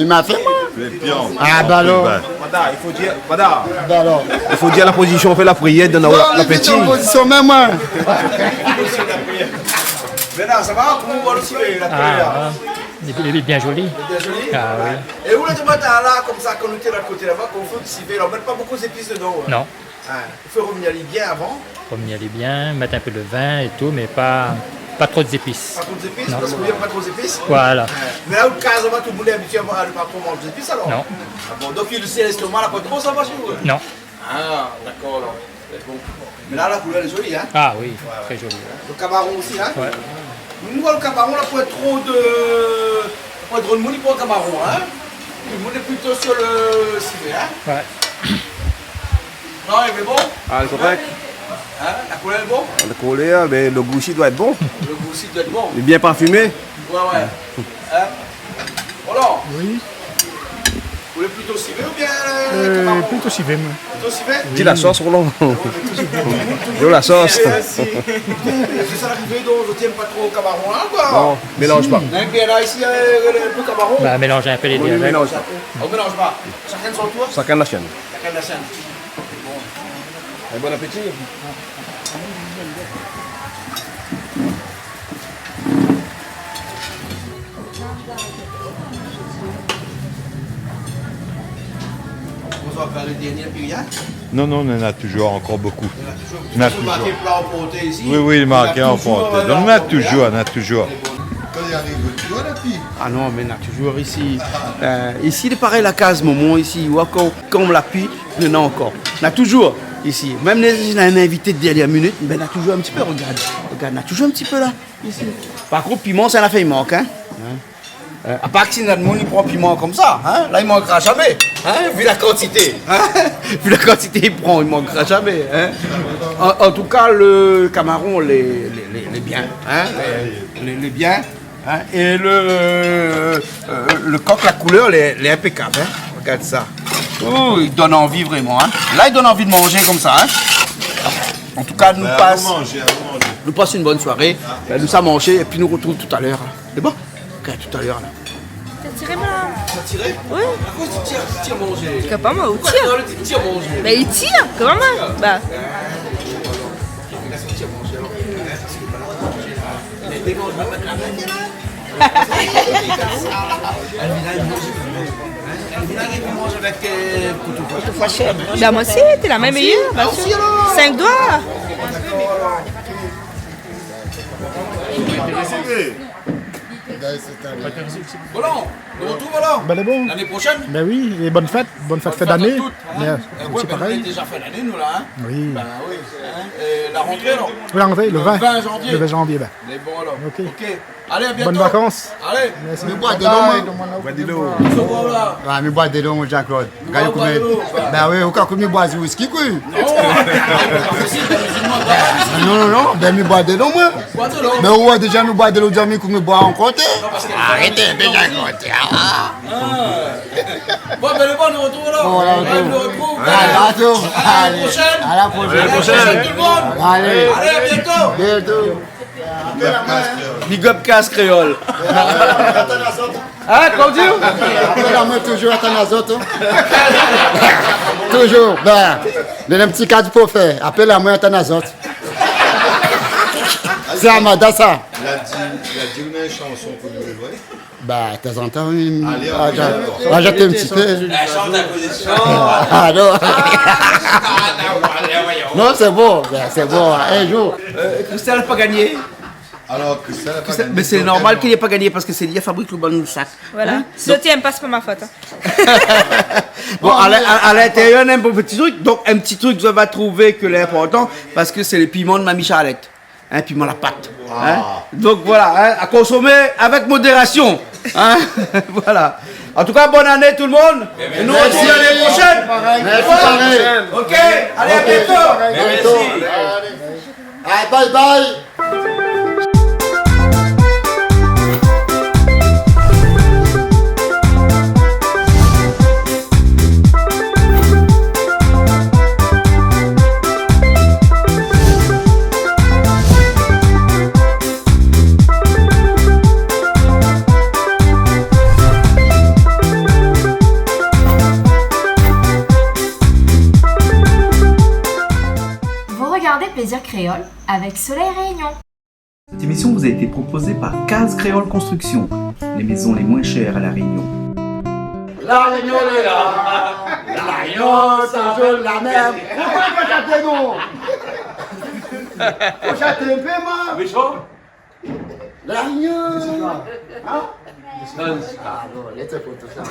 m'a fait moi. Les pions. Ah ben, alors. Il faut dire, il faut dire la position, on fait la prière, donne l'appétit. Non, position même, moi. Mais là, ça va? Comment vous voyez aussi la prière? Il est bien joli. Bien joli? Ah oui. Et où le tomate là, comme ça, quand on était de l'autre côté là-bas, qu'on fait civet, on ne met pas beaucoup d'épices dedans. Non. Il faut revenir bien avant. Comme il y aller bien, mettre un peu de vin et tout, mais pas trop d'épices. Pas trop d'épices, Non. parce qu'on n'aime pas trop d'épices. Voilà. Mais là où quasiment tout le monde est habitué à ne pas trop manger d'épices alors? Non. Ah bon, donc il sait l'estomac, là, pas trop, ça va chez vous? Non. Ah, d'accord alors. C'est bon. Mais là, la couleur est jolie, hein? Ah oui, très joli. Le cabaron aussi, hein? Ouais. Nous, le cabaron, là, pour être trop de monde, il prend le cabaron, hein? Le monde est plutôt sur le civet, hein? Ouais. Non, il est bon? Ah, c'est correct. Hein? La couleur est bon? Le collier, mais le goût aussi doit être bon. Le goût aussi doit être bon. Il est bien parfumé. Ouais, ouais. Hein? Voilà. Oui. Vous voulez plutôt civet ou bien cabaron? Plutôt civet, moi. Plutôt civet? Dis la sauce, Roland. Dis la sauce. C'est ça l'arrivée dont je tiens pas trop au cabaron là, quoi. Non, mélange pas. Un bien là, ici, un peu cabaron. Bah, mélanger un peu les deux. Oui, avec. mélange. On mélange pas. Chacun de son tour? Chacun la chaîne. Chacun de la chaîne. Bon appétit. On va faire le dernier piriac. Non, non, on en a toujours encore beaucoup. On a Vous toujours. marquez plat emporté ici. Oui, oui, il marqué en fonte. Donc on a toujours, on a toujours. Ah non, mais on a toujours ici. Ici, c'est pareil, la case moment, ici, quand on l'appuie, il y en a encore. On a toujours ici. Même si on a un invité de dernière minute, ben, on a toujours un petit peu, regarde, on a toujours un petit peu là, ici. Par contre, piment, ça en a fait, il manque, hein. À part que si notre monde il prend piment comme ça, hein, là il manquera jamais, hein, vu la quantité. Hein, vu la quantité il prend, il manquera jamais. Hein. En tout cas, le camaron, les bien. Hein, les bien. Hein, et le coq, la couleur, les impeccable. Hein. Regarde ça. Oh, il donne envie vraiment. Hein. Là, il donne envie de manger comme ça. Hein. En tout cas, nous passons une bonne soirée. Nous sommes mangés et puis nous retrouvons tout à l'heure. C'est bon? Ok, tout à l'heure là. T'as tiré moi? T'as tiré? Oui. Pourquoi tu tires manger? Que pas moi, ou tire? Tu tires manger. Mais il tire, comment moi? Bah. Tire manger. Ben moi aussi, t'es la même meilleure. Bien sûr. 5 doigts. Volant, de retour volant. Ben, les bons. L'année prochaine. Ben oui, et bonne fête fin d'année. Ouais, C'est ben, pareil. on est déjà fait l'année, nous, là. Hein? Oui. Ben oui. Hein? Et la rentrée, alors? Oui, la rentrée, le 20 janvier. Le 20 janvier, ben. On est bon, alors. Ok. Allez, à bientôt. Bonnes vacances. Allez. Merci. Mais bois de l'eau, Bois de l'eau. Ah, mais bois de l'eau, mon Jean-Claude. Ben oui, au cas où je bois du whisky, quoi. Non, ben je bois de l'eau, moi. Mais ouais, déjà, je bois de l'eau, jamais que je bois en côté. Arrêtez, déjà, côté. Bon, ben le bon, on retrouve là. Bon, là, on le retrouve. retrouve. À la prochaine. À la prochaine. À la prochaine. Tout le monde. Allez. Allez, à bientôt. Bientôt. Big up casse créole. Ah, comment dire? Après la main, toujours à Tanazoto. Toujours. Ben, le petit cadre pour faire. Après la main à Tanazoto. C'est Amada, ça. Il a dit une chanson pour nous jouer. Bah, de temps en temps, oui. Allez, J'étais un petit peu. La chante d'apposition. Ah non. Non, c'est bon. C'est bon. Un jour. Christelle n'a pas gagné. Alors, Christelle n'a pas gagné. Mais c'est normal qu'il n'ait pas gagné parce que c'est lui qui fabrique le bon sac. Voilà. Hein? Si tu n'aimes pas, c'est pas ma faute. Bon, à l'intérieur, on aime un petit truc. Donc, un petit truc, vous va trouver que l'important parce que c'est le piment de Mamie Charlette. Hein, piment à la pâte. Hein? Donc voilà, hein, à consommer avec modération. Hein? Voilà. En tout cas, bonne année tout le monde. Et nous on se dit à l'année prochaine. Merci, pareil. Ok, allez, à bientôt. Allez, bye bye. Vous regardez Plaisir Créole avec Soleil Réunion. Cette émission vous a été proposée par Case Créole Construction, les maisons les moins chères à La Réunion. La Réunion est là. La Réunion, ça joue la même. Pourquoi vous chantez nous? Vous chantez un peu, moi? La Réunion. Hein? Ah bon, laissez pour tout ça.